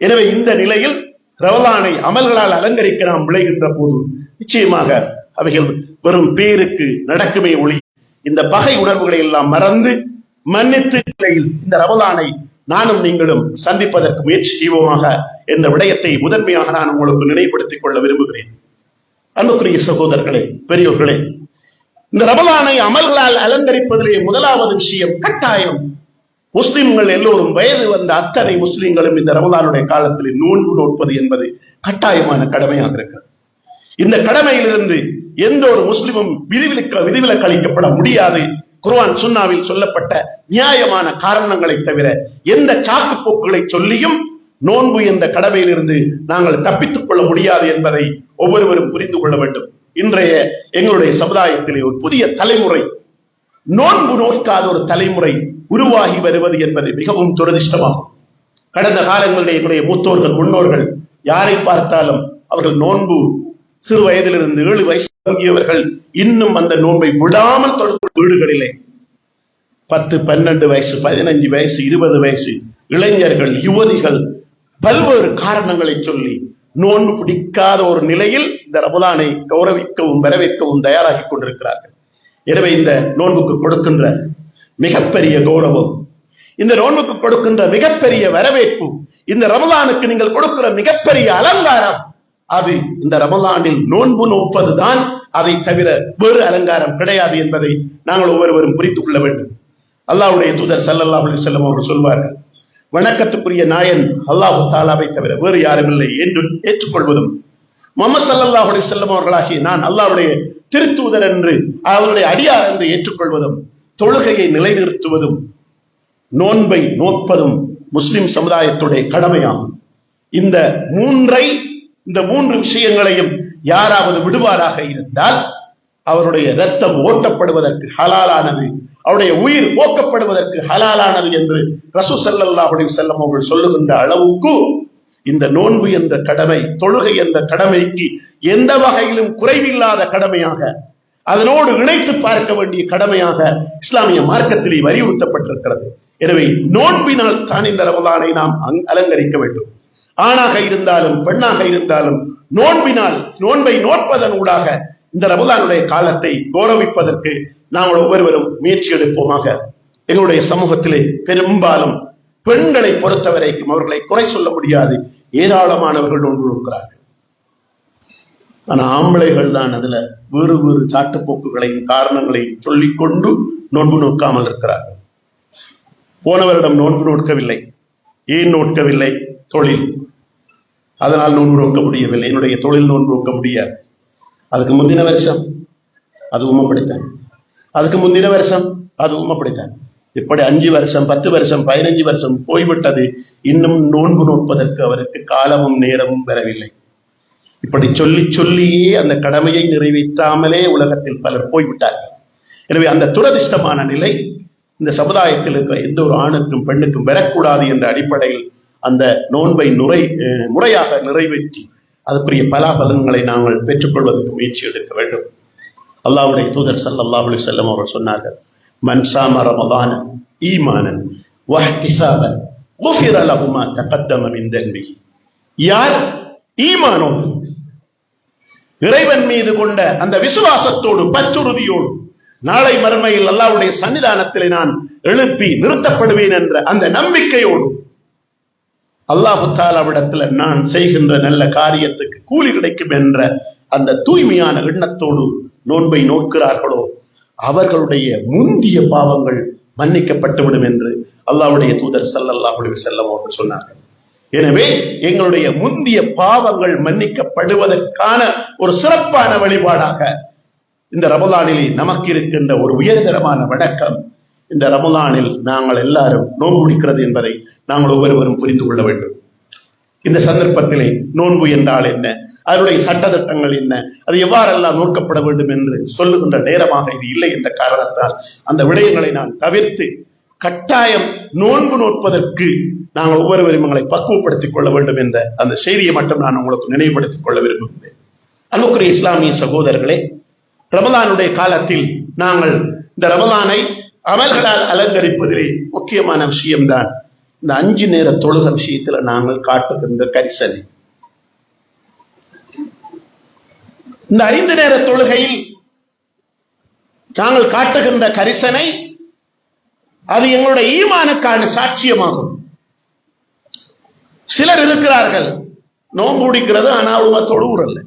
எனவே இந்த நிலையில் ரமலானை அமல்களால் அலங்கரிக்க நாம் விளைகின்ற போது நிச்சயமாக அவைகள் வெறும் பேருக்கு நடக்குமே ஒளி இந்த பகை உணர்வுகளை எல்லாம் மறந்து மன்னித்து நிலையில் இந்த ரமலானை நானும் நீங்களும் சந்திப்பதற்கு முயற்சி செய்வோமாக என்ற விடயத்தை முதன்மையாக நான் உங்களுக்கு நினைவுபடுத்திக் கொள்ள விரும்புகிறேன். அன்புக்குரிய சகோதரர்களே, பெரியோர்களே, இந்த ரமலானை அமல்களால் அலங்கரிப்பதிலே முதலாவது விஷயம் கட்டாயம். முஸ்லிம்கள் எல்லோரும் வயது வந்த அத்தனை முஸ்லிம்களும் இந்த ரமலானுடைய காலத்தில் நோன்பு நோட்பது என்பது கட்டாயமான கடமையாக இருக்கிறது. இந்த கடமையிலிருந்து எந்த ஒரு முஸ்லிமும் விதிவிலக்கு அளிக்கப்பட முடியாது. குர்ஆன் சுன்னாவில் சொல்லப்பட்ட நியாயமான காரணங்களை தவிர எந்த சாக்கு போக்குகளை சொல்லியும் நோன்பு என்ற கடமையிலிருந்து நாங்கள் தப்பித்துக் கொள்ள முடியாது என்பதை ஒவ்வொருவரும் புரிந்து கொள்ள வேண்டும். இன்றைய எங்களுடைய சமுதாயத்திலே ஒரு புதிய தலைமுறை, நோன்பு நோக்காத ஒரு தலைமுறை உருவாகி வருவது என்பது மிகவும் துரதிர்ஷ்டமாகும். கடந்த காலங்களிலே என்னுடைய மூத்தோர்கள் முன்னோர்கள் யாரை பார்த்தாலும் அவர்கள் நோன்பு சிறு வயதிலிருந்து 7 வயசு தங்கியவர்கள் இன்னும் அந்த நோன்பை விடாமல் தொடர்ந்து வீடுகளிலே 10, 12 வயசு, 15 வயசு, 20 வயசு இளைஞர்கள், யுவதிகள் பல்வேறு காரணங்களை சொல்லி நோன்பு பிடிக்காத ஒரு நிலையில் இந்த ரமலானை கௌரவிக்கவும் வரவேற்கவும் தயாராகி கொண்டிருக்கிறார்கள். எனவே இந்த நோன்புக்கு கொடுக்கின்ற மிகப்பெரிய கௌரவம், இந்த நோன்புக்கு கொடுக்கின்ற மிகப்பெரிய வரவேற்பு, இந்த ரமலானுக்கு நீங்கள் கொடுக்கிற மிகப்பெரிய அலங்காரம், அது இந்த ரமலானில் நோன்பு நோப்பதுதான், அதை தவிர வேறு அலங்காரம் கிடையாது என்பதை நாங்கள் ஒவ்வொருவரும் புரிந்து கொள்ள வேண்டும். அல்லாஹ்வுடைய தூதர் ஸல்லல்லாஹு அலைஹி வஸல்லம் அவர்கள் சொல்வார்கள், வணக்கத்துக்குரிய நாயன் அல்லாஹ் தஆலாவை தவிர வேறு யாரும் இல்லை என்று ஏற்றுக்கொள்வதும், முஹம்மது ஸல்லல்லாஹு அலைஹி வஸல்லம் அவர்களாகிய நான் அல்லாஹ்வுடைய திருத்தூதர் என்று அவருடைய அடியார் என்று ஏற்றுக்கொள்வதும், தொழுகையை நிலைநிறுத்துவதும், நோன்பை நோற்பதும் முஸ்லிம் சமுதாயத்துடைய கடமையாகும். இந்த 3 விஷயங்களையும் யாராவது விடுவாராக இருந்தால் அவருடைய ரத்தம் ஓட்டப்படுவதற்கு ஹலாலானது, அவருடைய உயிர் போக்கப்படுவதற்கு ஹலாலானது என்று ரசூல் ஸல்லல்லாஹு அலைஹி வஸல்லம் அவர்கள் சொல்லுகின்ற அளவுக்கு இந்த நோன்பு என்ற கடமை, தொழுகை என்ற கடமைக்கு எந்த வகையிலும் குறைவில்லாத கடமையாக, அதனோடு இணைத்து பார்க்க வேண்டிய கடமையாக இஸ்லாமிய மார்க்கத்திலே வலியுறுத்தப்பட்டிருக்கிறது. எனவே நோன்பினால் தான் இந்த ரமலானை நாம் அலங்கரிக்க வேண்டும். ஆணாக இருந்தாலும் பெண்ணாக இருந்தாலும் நோன்பை நோற்பதன் ஊடாக இந்த ரமலானுடைய காலத்தை கௌரவிப்பதற்கு நாங்கள் ஒவ்வொருவரும் முயற்சி எடுப்போமாக. எங்களுடைய சமூகத்திலே பெரும்பாலும் பெண்களை பொறுத்தவரைக்கும் அவர்களை குறை சொல்ல முடியாது, ஏராளமானவர்கள் நோன்பு நோக்கிறார்கள். ஆனா ஆம்பளைகள் தான் அதுல வேறு சாட்டுப்போக்குகளையும் காரணங்களையும் சொல்லிக்கொண்டு நோன்பு நோக்காமல் இருக்கிறார்கள். போன வருடம் நோன்பு நோக்கவில்லை. ஏன் நோக்கவில்லை? தொழில், அதனால் நோன்பு நோக்க முடியவில்லை. என்னுடைய தொழில் நோன்பு நோக்க முடியாது. அதுக்கு முந்தின வருஷம் அதுவும் அப்படித்தான், அதுக்கு முந்தின வருஷம் அதுவும் அப்படித்தான். இப்படி 5 வருஷம், 10 வருஷம், 15 வருஷம் போய்விட்டது. இன்னும் நோன்பு நோட்பதற்கு அவருக்கு காலமும் நேரமும் வரவில்லை. இப்படி சொல்லியே அந்த கடமையை நிறைவேற்றாமலே உலகத்தில் பலர் போய்விட்டார்கள். எனவே அந்த துரதிர்ஷ்டமான நிலை இந்த சமுதாயத்தில் இருக்கிற எந்த ஒரு ஆணுக்கும் பெண்ணுக்கும் வரக்கூடாது என்ற அடிப்படையில் அந்த நோன்பை முறையாக நிறைவேற்றி அதுக்குரிய பலாபலன்களை நாங்கள் பெற்றுக்கொள்வதற்கு முயற்சி எடுக்க வேண்டும். அல்லாஹ்வுடைய தூதர் ஸல்லல்லாஹு அலைஹி வஸல்லம் அவர்கள் சொன்னார்கள், மன் ஸாம ரமலான ஈமானன் வஹ்திஸாபன் குஃபிர லஹு மா தகத்தம மின் தன்பிஹி. யார் ஈமானோடு, இறைவன் மீது கொண்ட அந்த விசுவாசத்தோடு, பற்றுறுதியோடு, நாளை மறுமையில் அல்லாஹ்வுடைய சன்னிதானத்திலே நான் எழுப்பி நிறுத்தப்படுவேன் என்ற அந்த நம்பிக்கையோடு, அல்லாஹு தஆலாவிடத்தில் நான் செய்கின்ற நல்ல காரியத்துக்கு கூலி கிடைக்கும் என்ற அந்த தூய்மையான எண்ணத்தோடு நோன்பை நோக்கிறார்களோ அவர்களுடைய முந்திய பாவங்கள் மன்னிக்கப்பட்டுவிடும் என்று அல்லாஹ்வுடைய தூதர் ஸல்லல்லாஹு அலைஹி வஸல்லம் அவர்கள் சொன்னார்கள். எனவே எங்களுடைய முந்திய பாவங்கள் மன்னிக்கப்படுவதற்கான ஒரு சிறப்பான வழிபாடாக இந்த ரமலானிலே நமக்கு இருக்கின்ற ஒரு உயர்தரமான வணக்கம் இந்த ரமலானில் நாங்கள் எல்லாரும் நோன்பு பிடிக்கிறது என்பதை நாங்கள் ஒவ்வொருவரும் புரிந்து கொள்ள வேண்டும். இந்த சந்தர்ப்பத்திலே நோன்பு என்றால் என்ன, அதனுடைய சட்டத்திட்டங்கள் என்ன, அது எவ்வாறெல்லாம் நோக்கப்பட வேண்டும் என்று சொல்லுகின்ற நேரமாக இது இல்லை என்ற காரணத்தால் அந்த விடயங்களை நான் தவிர்த்து கட்டாயம் நோன்பு நோற்பதற்கு நாங்கள் ஒவ்வொருவரும் எங்களை பக்குவப்படுத்திக் கொள்ள வேண்டும் என்ற அந்த செய்தியை மட்டும் நான் உங்களுக்கு நினைவுபடுத்திக் கொள்ள விரும்புகிறேன். அன்புக்குரிய இஸ்லாமிய சகோதரர்களே, ரமலானுடைய காலத்தில் நாங்கள் இந்த ரமலானை அமல்களால் அலங்கரிப்பதிலே முக்கியமான விஷயம்தான் இந்த 5 நேர தொழுகை விஷயத்துல நாங்கள் காட்டுகின்ற கரிசனை. இந்த 5 நேர தொழுகையில் நாங்கள் காட்டுகின்ற கரிசனை அது எங்களுடைய ஈமானுக்கான சாட்சியமாகும். சிலர் இருக்கிறார்கள் நோன்பு பிடிக்கிறது ஆனால் அவங்க தொழுவுறல்ல.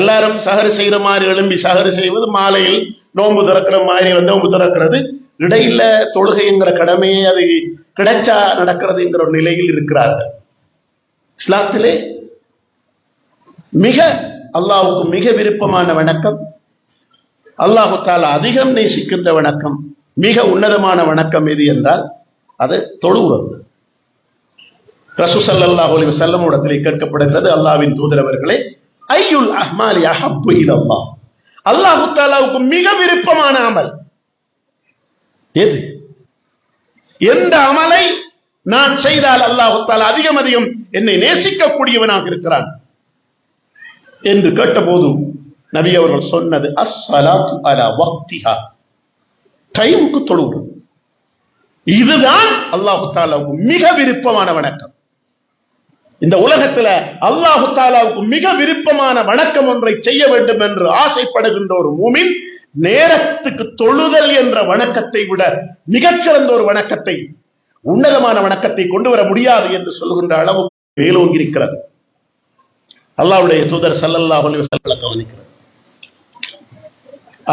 எல்லாரும் சஹர் செய்யற மாதிரி எழும்பி சஹர் செய்வது, மாலையில் நோன்பு திறக்கிற மாதிரி நோன்பு திறக்கிறது, இடையில தொழுகைங்கிற கடமையே அது கிடைச்சா நடக்கிறதுங்கிற ஒரு நிலையில் இருக்கிறார்கள். இஸ்லாத்திலே மிக அல்லாஹ்வுக்கு மிக விருப்பமான வணக்கம், அல்லாஹு தஆலா அதிகம் நேசிக்கின்ற வணக்கம், மிக உன்னதமான வணக்கம் எது என்றால் அது தொழுகிறது. ரசூல் ஸல்லல்லாஹு அலைஹி வஸல்லம் இடத்திலே கேட்கப்படுகிறது, அல்லாஹ்வின் தூதர் அவர்களே, ஐயுல் அஹ்மாலி அஹப்பு இலல்லாஹ், அல்லாஹு தஆலாவுக்கு மிக விருப்பமான அமல் எது? எந்த அமலை நான் செய்தால் அல்லாஹு தஆலா அதிகம் அதிகம் என்னை நேசிக்கக்கூடியவனாக இருக்கிறான் என்று கேட்டபோது நபி அவர்கள் சொன்னது அஸ்ஸலாத்து அலா வக்திஹா, டைமுக்கு தொழுகிறது. இதுதான் அல்லாஹு தஆலாவுக்கு மிக விருப்பமான வணக்கம். இந்த உலகத்துல அல்லாஹு தஆலாவுக்கு மிக விருப்பமான வணக்கம் ஒன்றை செய்ய வேண்டும் என்று ஆசைப்படுகின்ற ஒரு மூமின் நேரத்துக்கு தொழுதல் என்ற வணக்கத்தை விட மிகச்சிறந்த ஒரு வணக்கத்தை, உன்னதமான வணக்கத்தை கொண்டு வர முடியாது என்று சொல்லுகின்ற அளவு மேலோங்கி இருக்கிறது. அல்லாஹ்வுடைய தூதர் ஸல்லல்லாஹு அலைஹி வஸல்லம் கவனிக்கிறது.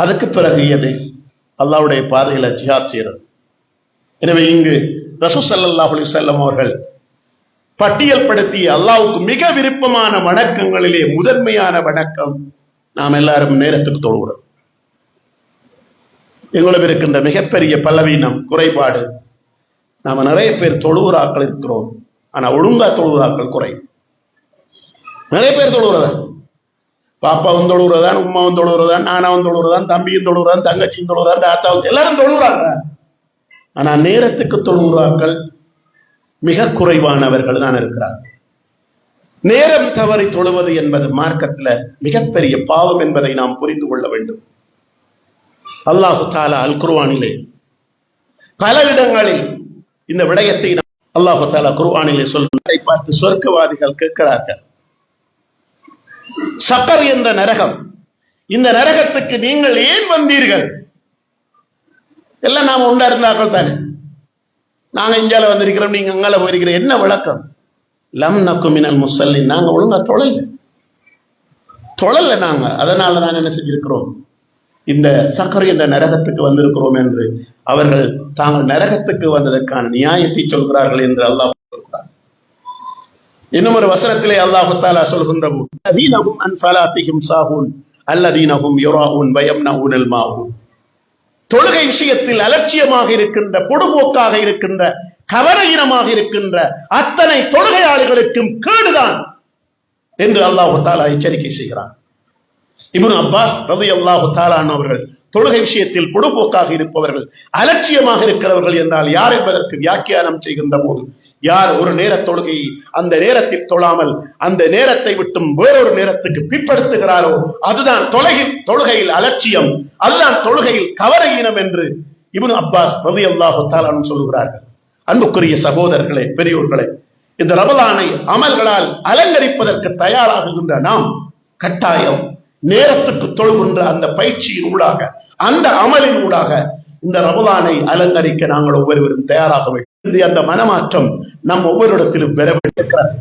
அதுக்கு பிறகு எது? அல்லாஹ்வுடைய பாதையில ஜிஹாத் செய்யறது. எனவே இங்கு ரசூல் ஸல்லல்லாஹு அலைஹி வஸல்லம் அவர்கள் பட்டியல் படுத்திய அல்லாஹ்வுக்கு மிக விருப்பமான வணக்கங்களிலே முதன்மையான வணக்கம் நாம் எல்லாரும் நேரத்துக்கு தொழுகிறது. எங்களுக்கு இருக்கின்ற மிகப்பெரிய பலவீனம், குறைபாடு, நாம நிறைய பேர் தொழுகிறாக்கள் இருக்கிறோம், ஆனா ஒழுங்கா தொழுகிறாக்கள் குறை. நிறைய பேர் தொழுகிறதான், பாப்பாவும் தொழுகிறதான், உமாவும் தொழுகிறதான், நானாவும் தொழுகிறதான், தம்பியும் தொழுகிறான், தங்கச்சியும் தொழுகிறான், தாத்தாவும் எல்லாரும் தொழுகிறாங்க. ஆனா நேரத்துக்கு தொழுகிறாக்கள் மிக குறைவானவர்கள் தான் இருக்கிறார்கள். நேரம் தவறி தொழுவது என்பது மார்க்கத்துல மிகப்பெரிய பாவம் என்பதை நாம் புரிந்து கொள்ள வேண்டும். அல்லாஹு தஆலா அல் குர்ஆனிலே பல இடங்களில் இந்த விடயத்தை அல்லாஹு தஆலா குர்ஆனிலே சொல்வதை பார்த்து சொர்க்கவாதிகள் கேட்கிறார்கள், சக்கர் என்ற நரகம், இந்த நரகத்துக்கு நீங்கள் ஏன் வந்தீர்கள்? எல்லாம் நாம உண்டா இருந்தார்கள் தானே, நாங்க இங்கால வந்திருக்கிறோம், நீங்க அங்கால போயிருக்கிற, என்ன விளக்கம்? லம் நக்கு மினல் முஸல்லின், நாங்க ஒழுங்கா தொழல நாங்க, அதனால தான் என்ன செஞ்சிருக்கிறோம், இந்த சக்கர் என்ற நரகத்துக்கு வந்திருக்கிறோம் என்று அவர்கள் தாங்கள் நரகத்துக்கு வந்ததற்கான நியாயத்தை சொல்கிறார்கள் என்று அல்லாஹ் சொல்கிறார். இன்னும் ஒரு வசனத்திலே அல்லாஹு தஆலா சொல்கின்ற அல்லதீனஹும் அன் ஸலாத்திஹிம் சாஹூன் அல்லதீனஹும் யுராஊன் வயம்னஊனல் மாஊன், தொழுகை விஷயத்தில் அலட்சியமாக இருக்கின்ற, பொடுபோக்காக இருக்கின்ற, கவனஈனமாக இருக்கின்ற அத்தனை தொழுகையாளிகளுக்கும் கேடுதான் என்று அல்லாஹு தஆலா எச்சரிக்கை செய்கிறான். இப்னு அப்பாஸ் ரலியல்லாஹு தஆலா அவர்கள் தொழுகை விஷயத்தில் பொடுபோக்காக இருப்பவர்கள், அலட்சியமாக இருக்கிறவர்கள் என்றால் யார் என்பதற்கு வியாக்கியானம் செய்கின்ற போது, யார் ஒரு நேர தொழுகையை அந்த நேரத்தில் தொழாமல் அந்த நேரத்தை விட்டும் வேறொரு நேரத்துக்கு பிற்படுத்துகிறாரோ அதுதான் தொழுகையில் அலட்சியம், அதுதான் தொழுகையில் கவனஈனம் என்று இப்னு அப்பாஸ் ரலியல்லாஹு தஆலா சொல்லுகிறார்கள். அன்புக்குரிய சகோதரர்களே, பெரியோர்களே, இந்த ரமலானை அமல்களால் அலங்கரிப்பதற்கு தயாராகுகின்ற நாம் கட்டாயம் நேரத்துக்கு தொழுகின்ற அந்த பயிற்சியின் ஊடாக, அந்த அமலின் ஊடாக இந்த ரமலானை அலங்கரிக்க நாங்கள் ஒவ்வொருவரும் தயாராக வேண்டும். அந்த மனமாற்றம் நம் ஒவ்வொருடத்திலும் பெற வேண்டியிருக்கிறது.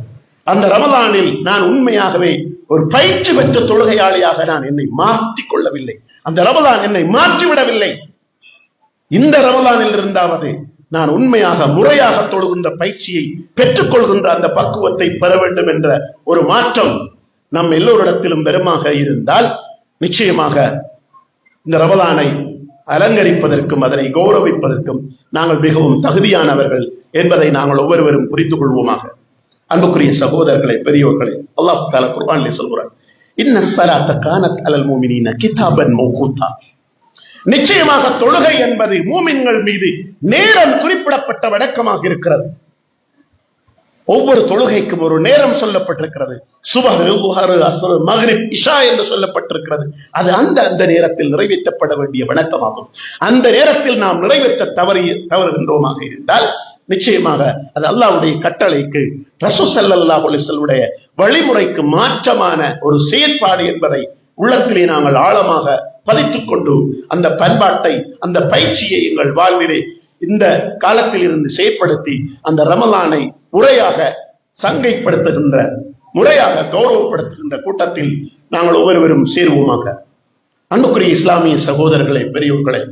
அந்த ரமலானில் நான் உண்மையாகவே ஒரு பயிற்சி பெற்ற தொழுகையாளியாக நான் என்னை மாற்றிக் கொள்ளவில்லை. அந்த ரமலான் என்னை மாற்றிவிடவில்லை. இந்த ரமலானில் இருந்தாவது நான் உண்மையாக முறையாக தொழுகின்ற பயிற்சியை பெற்றுக் கொள்கின்ற அந்த பக்குவத்தை பெற வேண்டும் என்ற ஒரு மாற்றம் நம் எல்லோரிடத்திலும் பெருமாக இருந்தால் நிச்சயமாக இந்த ரமலானை அலங்கரிப்பதற்கும் அதனை கௌரவிப்பதற்கும் நாங்கள் மிகவும் தகுதியானவர்கள் என்பதை நாங்கள் ஒவ்வொருவரும் புரிந்து கொள்வோமாக. அன்புக்குரிய சகோதரர்களே, பெரியோர்களே, அல்லாஹ் தஆலா குர்ஆனிலே சொல்கிறார், இன்ன ஸலாத்த கானத் அலல் முஃமினீன கிதாபன் மௌகூதா. நிச்சயமாக தொழுகை என்பது மூமின்கள் மீது நேரம் குறிப்பிடப்பட்ட வணக்கமாக இருக்கிறது. ஒவ்வொரு தொழுகைக்கும் ஒரு நேரம் சொல்லப்பட்டிருக்கிறது. சுபஹ், லுஹர், அஸ்ர், மக்ரிப், இஷா என்று சொல்லப்பட்டிருக்கிறது. அது அந்த நேரத்தில் நிறைவேற்றப்பட வேண்டிய வணக்கமாகும். அந்த நேரத்தில் நாம் நிறைவேற்ற தவறுகின்றோமாக இருந்தால் நிச்சயமாக அது அல்லாஹ்வுடைய கட்டளைக்கு, ரசூல் ஸல்லல்லாஹு அலைஹி வஸல்லம் வழிமுறைக்கு மாற்றமான ஒரு செயற்பாடு என்பதை உள்ளத்திலே நாங்கள் ஆழமாக பதித்துக் கொண்டு அந்த பண்பாட்டை, அந்த பயிற்சியை எங்கள் வாழ்விலே இந்த காலத்தில் இருந்து செயற்படுத்தி அந்த ரமலானை முறையாக சங்கைப்படுத்துகின்ற, முறையாக கௌரவப்படுத்துகின்ற கூட்டத்தில் நாங்கள் ஒவ்வொருவரும் சேருவோமாக. அன்புக்குரிய இஸ்லாமிய சகோதரர்களே, பெரியவர்களே,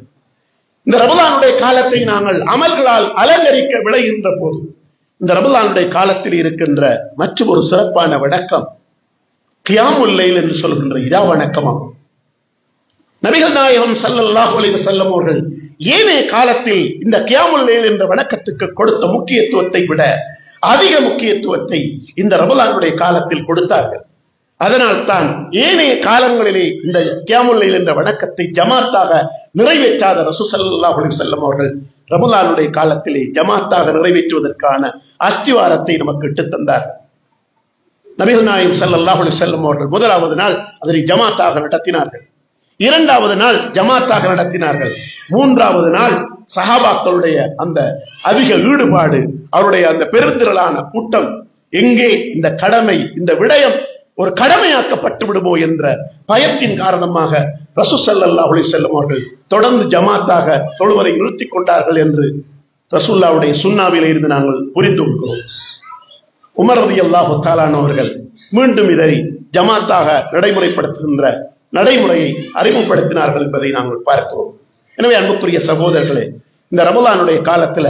இந்த ரமலானுடைய காலத்தை நாங்கள் அமல்களால் அலங்கரிக்க விளைகின்ற போது இந்த ரமலானுடைய காலத்தில் இருக்கின்ற மற்றும் ஒரு சிறப்பான வணக்கம் கியாமுல் லைல் என்று சொல்கின்ற இரா வணக்கமாகும். நபிகள் நாயகம் ஸல்லல்லாஹு அலைஹி வஸல்லம் அவர்கள் ஏனைய காலத்தில் இந்த கியாமுல் லைல் என்ற வணக்கத்துக்கு கொடுத்த முக்கியத்துவத்தை விட அதிக முக்கியத்துவத்தை இந்த ரமலானுடைய காலத்தில் கொடுத்தார்கள். அதனால் தான் ஏனைய காலங்களிலே இந்த கியாமுல் லைல் என்ற வணக்கத்தை ஜமாத்தாக நிறைவேற்றாத ரசூல் ஸல்லல்லாஹு அலைஹி வஸல்லம் அவர்கள் ரமலானுடைய காலத்திலே ஜமாத்தாக நிறைவேற்றுவதற்கான அஸ்திவாரத்தை நமக்கு இட்டுத் தந்தார்கள். நபிகள் நாயகம் ஸல்லல்லாஹு அலைஹி வஸல்லம் அவர்கள் முதலாவது நாள் அதனை ஜமாத்தாக நடத்தினார்கள். இரண்டாவது நாள் ஜமாத்தாக நடத்தினார்கள். மூன்றாவது நாள் சஹாபாக்களுடைய அந்த அதிக ஈடுபாடு, அவருடைய அந்த பெருந்திரளான கூட்டம், எங்கே இந்த கடமை, இந்த விடயம் ஒரு கடமையாக்கப்பட்டு விடுமோ என்ற பயத்தின் காரணமாக ரசூல் ஸல்லல்லாஹு அலைஹி வஸல்லம் அவர்கள் தொடர்ந்து ஜமாத்தாக தொழுவதை நிறுத்திக் கொண்டார்கள் என்று ரசூலுல்லாஹ்வுடைய சுன்னாவிலே இருந்து நாங்கள் புரிந்து கொள்கிறோம். உமர் ரலியல்லாஹு தஆலா அவர்கள் மீண்டும் இதை ஜமாத்தாக நடைமுறைப்படுத்துகின்ற நடைமுறையை அறிமுகப்படுத்தினார்கள் என்பதை நாங்கள் பார்க்கிறோம். எனவே அன்புக்குரிய சகோதரர்களே, இந்த ரமலானுடைய காலத்துல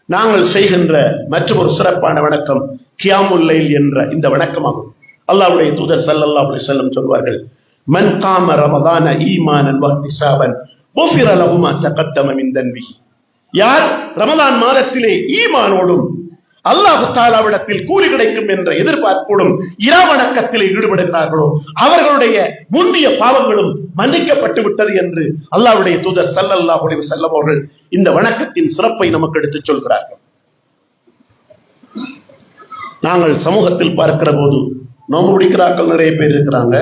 நாங்கள் செய்கின்ற மற்றொரு சிறப்பான வணக்கம் கியாமுல் லைல் என்ற இந்த வணக்கமாகும். அல்லாஹ்வுடைய தூதர் ஸல்லல்லாஹு அலைஹி வஸல்லம் சொல்வார்கள், மன் காம ரமதான ஈமானன் வஹ்திஸாபன் குஃபிர லஹு மா தகத்தம மின் தன்பிஹி. யார் ரமலான் மாதத்திலே ஈமானோடும் அல்லாஹ் தஆலாவிடத்தில் கூலி கிடைக்கும் என்ற எதிர்பார்ப்போடும் இரா வணக்கத்திலே ஈடுபடுகிறார்களோ அவர்களுடைய முந்திய பாவங்களும் மன்னிக்கப்பட்டு விட்டது என்று அல்லாஹ்வுடைய தூதர் ஸல்லல்லாஹு அலைஹி வஸல்லம் அவர்கள் இந்த வணக்கத்தின் சிறப்பை நமக்கு எடுத்துச் சொல்கிறார்கள். நாங்கள் சமூகத்தில் பார்க்கிற போது நோன்பு பிடிக்கிறார்கள் நிறைய பேர் இருக்கிறாங்க,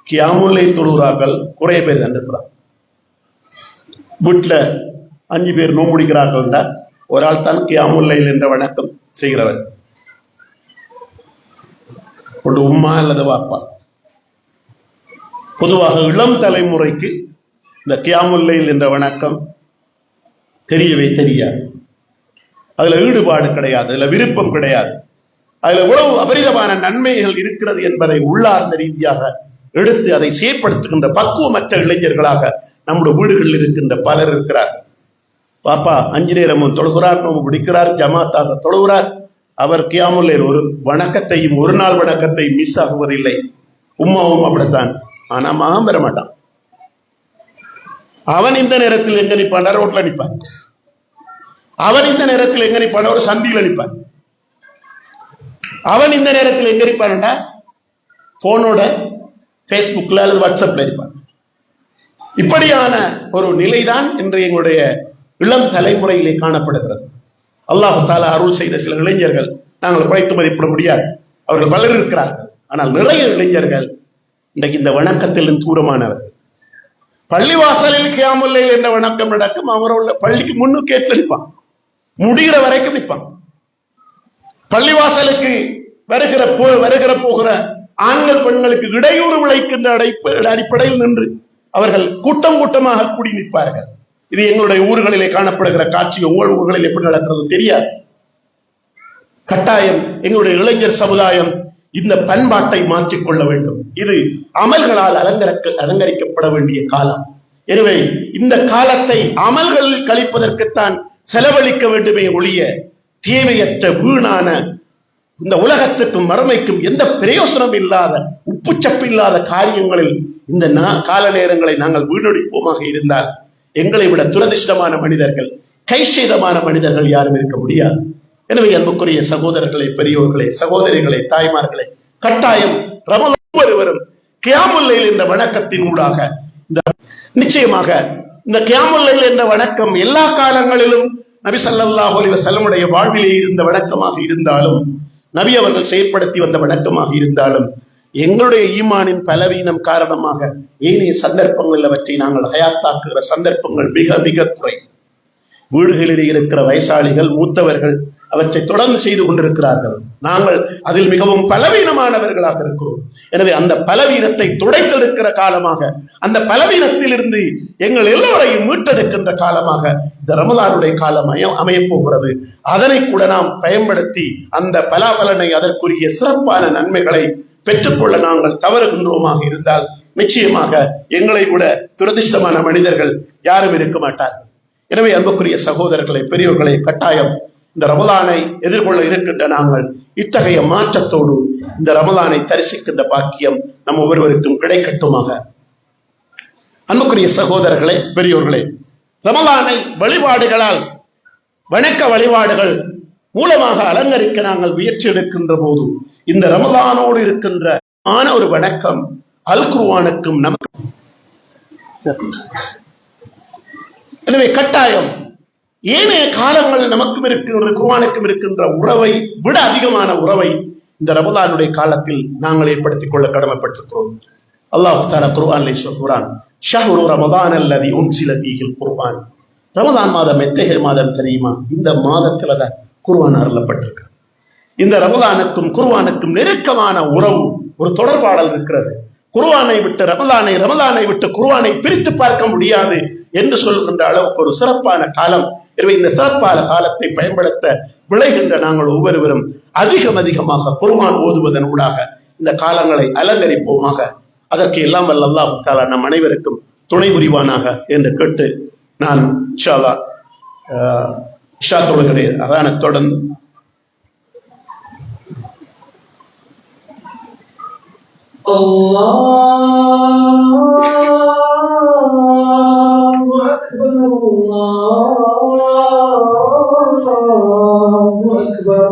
கியாமுல் லைல் தொழுகிறார்கள் குறைய பேர் தான் இருக்கிறாங்க. வீட்டுல 5 பேர் நோன்பு பிடிக்கிறார்கள், ஒரு ஆள் தான் கியாமுல் லைல் என்ற வணக்கம் செய்கிறவர். ஒரு உம்மா அல்லது வாப்பா. பொதுவாக இளம் தலைமுறைக்கு இந்த கியாமுல் லைல் என்ற வணக்கம் தெரியவே தெரியாது. அதுல ஈடுபாடு கிடையாது, அதுல விருப்பம் கிடையாது. அதுல எவ்வளவு அபரிதமான நன்மைகள் இருக்கிறது என்பதை உள்ளார்ந்த ரீதியாக எடுத்து அதை செயற்படுத்துகின்ற பக்குவமற்ற இளைஞர்களாக நம்முடைய வீடுகளில் இருக்கின்ற பலர் இருக்கிறார்கள். பாப்பா 5 நேரமும் தொழுகிறார், நோன்பு பிடிக்கிறார், ஜமாத்தாக தொழுகிறார். அவர் கியாமுல் லைல் ஒரு வணக்கத்தையும், ஒரு நாள் வணக்கத்தை மிஸ் ஆகுவதில்லை. உம்மாவும் அப்படித்தான். ஆனா மகன் பெற மாட்டான். அவன் இந்த நேரத்தில் எங்க நிற்பான்? ரோட்ல நிற்பான். அவன் இந்த நேரத்தில் எங்க நிற்பான்? ஒரு சந்தியில நிற்பான். அவன் இந்த நேரத்தில் எங்க இருப்பான்டா? போனோட பேஸ்புக்ல அல்லது வாட்ஸ்அப்ல இருப்பான். இப்படியான ஒரு நிலைதான் இன்று எங்களுடைய இளம் தலைமுறையிலே காணப்படுகிறது. அல்லாஹ் தஆலா அருள் செய்த சில இளைஞர்கள் நாங்கள் குறைத்து மதிப்பிட முடியாது, அவர்கள் பலர் இருக்கிறார்கள். ஆனால் நிறைய இளைஞர்கள் இன்றைக்கு இந்த வணக்கத்தில் தூரமானவர்கள். பள்ளிவாசலில் கியாமுல் லைல் என்ற வணக்கம் நடக்கும், அவரோட பள்ளிக்கு முன்னுக்கு ஏற்று நிற்பான், முடிகிற வரைக்கும் நிற்பான். பள்ளிவாசலுக்கு வருகிற போகிற ஆண்கள் பெண்களுக்கு இடையூறு விளைக்கின்ற அடிப்படையில் நின்று அவர்கள் கூட்டம் கூட்டமாக கூடி நிற்பார்கள். இது எங்களுடைய ஊர்களிலே காணப்படுகிற காட்சி. உங்கள் ஊர்களில் எப்படி நடக்கிறது தெரியாது. கட்டாயம் எங்களுடைய இளைஞர் சமுதாயம் இந்த பண்பாட்டை மாற்றிக்கொள்ள வேண்டும். இது அமல்களால் அலங்கரிக்கப்பட வேண்டிய காலம். எனவே இந்த காலத்தை அமல்களில் கழிப்பதற்குத்தான் செலவழிக்க வேண்டுமே ஒழிய தேவையற்ற வீணான இந்த உலகத்துக்கும் மறுமைக்கும் எந்த பிரயோசனம் இல்லாத உப்புச்சப்பு இல்லாத காரியங்களில் இந்த கால நேரங்களை நாங்கள் வீணடிப்போமாக இருந்தால் எங்களை விட துரதிர்ஷ்டமான மனிதர்கள், கைசேதமான மனிதர்கள் யாரும் இருக்க முடியாது. எனவே அன்புக்குரிய சகோதரர்களே, பெரியோர்களே, சகோதரிகளே, தாய்மார்களே, கட்டாயம் ரமலான் ஒவ்வொருவரும் கியாமுல் லைல் என்ற வணக்கத்தின் ஊடாக நிச்சயமாக இந்த கியாமுல் லைல் என்ற வணக்கம் எல்லா காலங்களிலும் நபி ஸல்லல்லாஹு அலைஹி வஸல்லமுடைய வாழ்விலே இருந்த வணக்கமாக இருந்தாலும், நபி அவர்கள் செயற்படுத்தி வந்த வணக்கமாக இருந்தாலும், எங்களுடைய ஈமானின் பலவீனம் காரணமாக ஏனைய சந்தர்ப்பங்கள் அவற்றை நாங்கள் ஹயாத்தாக்குகிற சந்தர்ப்பங்கள் மிக மிக குறை. வீடுகளில் இருக்கிற வயசாளிகள், மூத்தவர்கள் அவற்றை தொடர்ந்து செய்து கொண்டிருக்கிறார்கள். நாங்கள் அதில் மிகவும் பலவீனமானவர்களாக இருக்கிறோம். எனவே அந்த பலவீனத்தை துடைத்தெடுக்கிற காலமாக, அந்த பலவீனத்தில் இருந்து எங்கள் எல்லோரையும் மீட்டெடுக்கின்ற காலமாக இந்த ரமலானுடைய காலம் அமையப் போகிறது. அதனை கூட நாம் பயன்படுத்தி அந்த பலாபலனை, அதற்குரிய சிறப்பான நன்மைகளை பெற்றுக்கொள்ள நாங்கள் தவறுகின்றோமாக இருந்தால் நிச்சயமாக எங்களை விட துரதிர்ஷ்டமான மனிதர்கள் யாரும் இருக்க மாட்டார்கள். எனவே அன்புக்குரிய சகோதரர்களை, பெரியோர்களை, கட்டாயம் இந்த ரமலானை எதிர்கொள்ள இருக்கின்ற நாங்கள் இத்தகைய மாற்றத்தோடு இந்த ரமலானை தரிசிக்கின்ற பாக்கியம் நம் ஒவ்வொருவருக்கும் கிடைக்கட்டுமாக. அன்புக்குரிய சகோதரர்களே, பெரியோர்களே, ரமலானை வழிபாடுகளால், வணக்க வழிபாடுகள் மூலமாக அலங்கரிக்க நாங்கள் முயற்சி எடுக்கின்ற போது இந்த ரமலானோடு இருக்கின்ற ஒரு வணக்கம் அல் குர்ஆனுக்கும் நமக்கு. எனவே கட்டாயம் ஏனைய காலங்கள் நமக்கும் இருக்கின்ற குர்ஆனுக்கும் இருக்கின்ற உறவை விட அதிகமான உறவை இந்த ரமலானுடைய காலத்தில் நாங்கள் ஏற்படுத்திக் கொள்ள கடமைப்பட்டிருக்கிறோம். அல்லாஹ் தஆலா குர்ஆனில் சொல்கிறான், ஷஹ்ரு ரமதான் அல்லதி உன்சில ஃபீஹில் குர்ஆன். ரமலான் மாதம் எத்தகைய மாதம் தெரியுமா? இந்த மாதத்துல தான் குர்ஆன் அருளப்பட்டிருக்கு. இந்த ரமலானுக்கும் குர்ஆனுக்கும் நெருக்கமான உறவு, ஒரு தொடர்பாடல் இருக்கிறது. குர்ஆனை விட்டு ரமலானை, ரமலானை விட்டு குர்ஆனை பிரித்து பார்க்க முடியாது என்று சொல்கின்ற அளவுக்கு ஒரு சிறப்பான காலம். எனவே இந்த சிறப்பான காலத்தை பயன்படுத்த விளைகின்ற நாங்கள் ஒவ்வொருவரும் அதிகமாக குர்ஆன் ஓதுவதன் ஊடாக இந்த காலங்களை அலங்கரிப்போமாக. அதற்கு எல்லாம் வல்ல அல்லாஹ் தஆலா நம் அனைவருக்கும் துணை புரிவானாக என்று கேட்டு நான் இன்ஷா அல்லாஹ் இஷா தொழுகிறேன். அதான தொடர்ந்து Allahu Akbar, Allahu Akbar,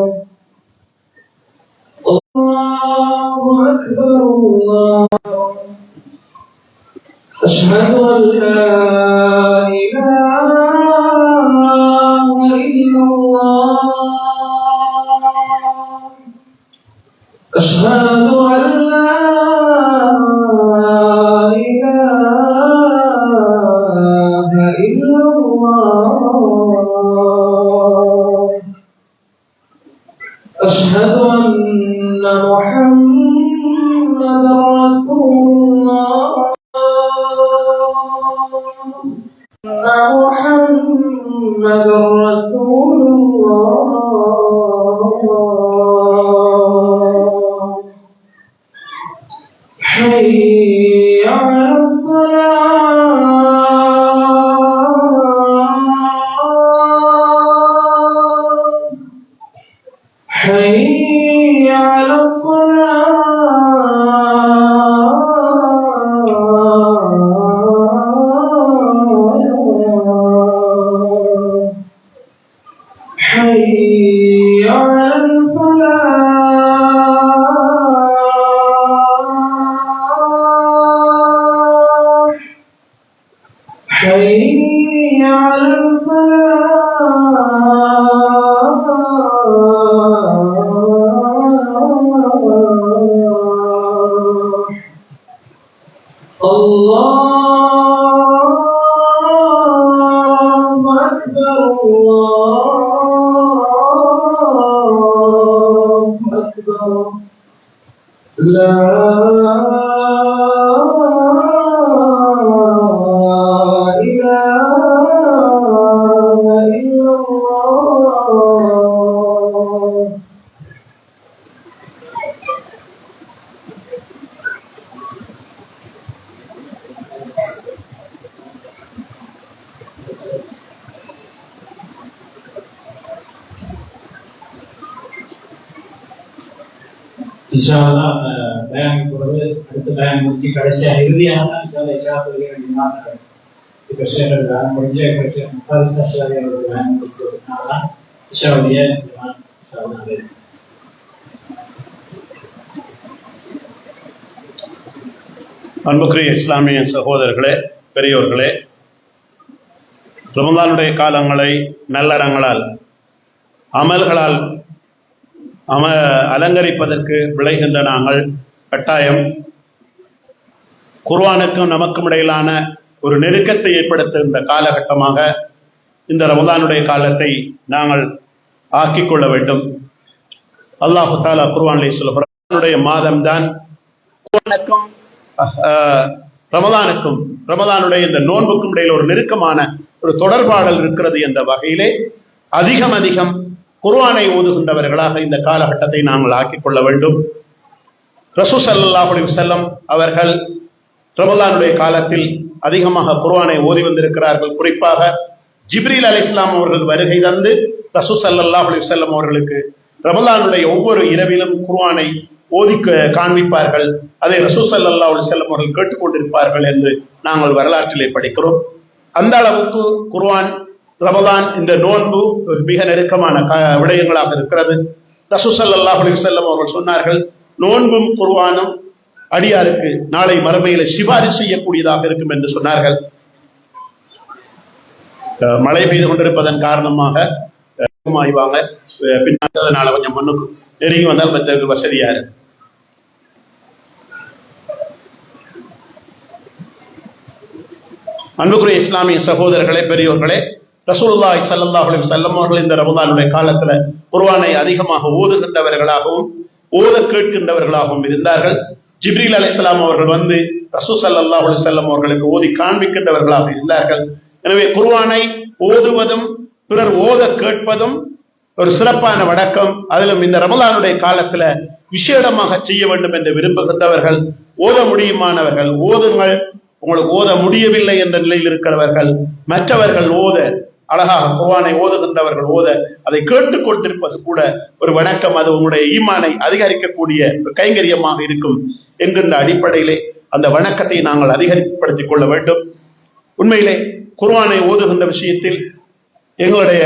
Allahu Akbar, Ashhadu an la ilaha illallah, Ashhadu an la أشهد أن محمدا رسول الله، أن محمدا رسول الله. حي على الصلاة، حي على الصلاة، حي على الفلاح، حي على Allahu Akbar, Allahu Akbar, La ilaha illallah. இன்ஷா அல்லாஹ் பயான் போறது அடுத்த பயான் முடிச்சு கடைசியா இறுதியாக தான் இன்ஷா அல்லாஹ் இஷா தொழுகை வேண்டியதான் இப்ப ஷேர் பயான் முடிஞ்ச கடைசியா முஃபரிஸ் அஷ்ஷாரி அவர்கள் பயான் கொடுத்ததுனால தான் இஷாவுடைய பயான் இன்ஷா அல்லாஹ். அன்புக்குரிய இஸ்லாமிய சகோதரர்களே, பெரியோர்களே, ரமலானுடைய காலங்களை நல்லறங்களால் அமல்களால் அலங்கரிப்பதற்கு விளைகின்ற நாங்கள் கட்டாயம் குர்ஆனுக்கும் நமக்கும் இடையிலான ஒரு நெருக்கத்தை ஏற்படுத்துகின்ற காலகட்டமாக இந்த ரமலானுடைய காலத்தை நாங்கள் ஆக்கிக் கொள்ள வேண்டும். அல்லாஹு தஆலா குர்ஆனிலே சொல்லுகிறார், மாதம்தான் குர்ஆனுக்கும் ரமலானுக்கும் ரமலானுடைய இந்த நோன்புக்கும் இடையில் ஒரு நெருக்கமான ஒரு தொடர்பாடல் இருக்கிறது என்ற வகையிலே அதிகம் குர்ஆனை ஓதுகின்றவர்களாக இந்த காலகட்டத்தை நாங்கள் ஆக்கிக் கொள்ள வேண்டும். ரசூல் ஸல்லல்லாஹு அலைஹி வஸல்லம் அவர்கள் ரமலானுடைய காலத்தில் அதிகமாக குர்ஆனை ஓதி வந்திருக்கிறார்கள். குறிப்பாக ஜிப்ரீல் அலைஹிஸ்ஸலாம் அவர்கள் வருகை தந்து ரசூல் ஸல்லல்லாஹு அலைஹி வஸல்லம் அவர்களுக்கு ரமலானுடைய ஒவ்வொரு இரவிலும் குர்ஆனை ஓதி காண்பிப்பார்கள். அதை ரசூல் ஸல்லல்லாஹு அலைஹி வஸல்லம் அவர்கள் கேட்டுக்கொண்டிருப்பார்கள் என்று நாங்கள் வரலாற்றிலே படிக்கிறோம். அந்த அளவுக்கு குர்ஆன், ரமலான், இந்த நோன்பு மிக நெருக்கமான விடயங்களாக இருக்கிறது. ரசூல் ஸல்லல்லாஹு அலைஹி வஸல்லம் அவர்கள் சொன்னார்கள், நோன்பும் குர்ஆனும் அடியாருக்கு நாளை மறுமையில சிபாரிசு செய்யக்கூடியதாக இருக்கும் என்று சொன்னார்கள். மழை பெய்து கொண்டிருப்பதன் காரணமாக ஆய்வாங்க பின்னால கொஞ்சம் மண்ணுக்கு நெருங்கி வந்தால் மற்றவர்கள் வசதியா இருக்கு. அன்புக்குரிய இஸ்லாமிய சகோதரர்களே, பெரியோர்களே, ரசூலுல்லாஹி ஸல்லல்லாஹு அலைஹி வஸல்லம் அவர்கள் இந்த ரமலானுடைய காலத்துல குர்ஆனை அதிகமாக ஓதுகின்றவர்களாகவும் ஓத கேட்கின்றவர்களாகவும் இருந்தார்கள். ஜிப்ரீல் அலைஹிஸ்ஸலாம் அவர்கள் வந்து ரசூல் ஸல்லல்லாஹு அலைஹி வஸல்லம் அவர்களுக்கு ஓதி காண்பிக்கின்றவர்களாக இருந்தார்கள். எனவே குர்ஆனை ஓதுவதும் பிறர் ஓத கேட்பதும் ஒரு சிறப்பான வழக்கம். அதிலும் இந்த ரமலானுடைய காலத்துல விசேடமாக செய்ய வேண்டும் என்று விரும்புகின்றவர்கள், ஓத முடியுமானவர்கள் ஓதுங்கள். உங்களுக்கு ஓத முடியவில்லை என்ற நிலையில் இருக்கிறவர்கள் மற்றவர்கள் ஓத, அழகாக குர்ஆனை ஓதுகின்றவர்கள் ஓத, அதை கேட்டுக் கொண்டிருப்பது கூட ஒரு வணக்கம். அது உங்களுடைய ஈமானை அதிகரிக்கக்கூடிய கைங்கரியமாக இருக்கும் என்கின்ற அடிப்படையிலே அந்த வணக்கத்தை நாங்கள் அதிகரிப்படுத்திக் கொள்ள வேண்டும். உண்மையிலே குர்ஆனை ஓதுகின்ற விஷயத்தில் எங்களுடைய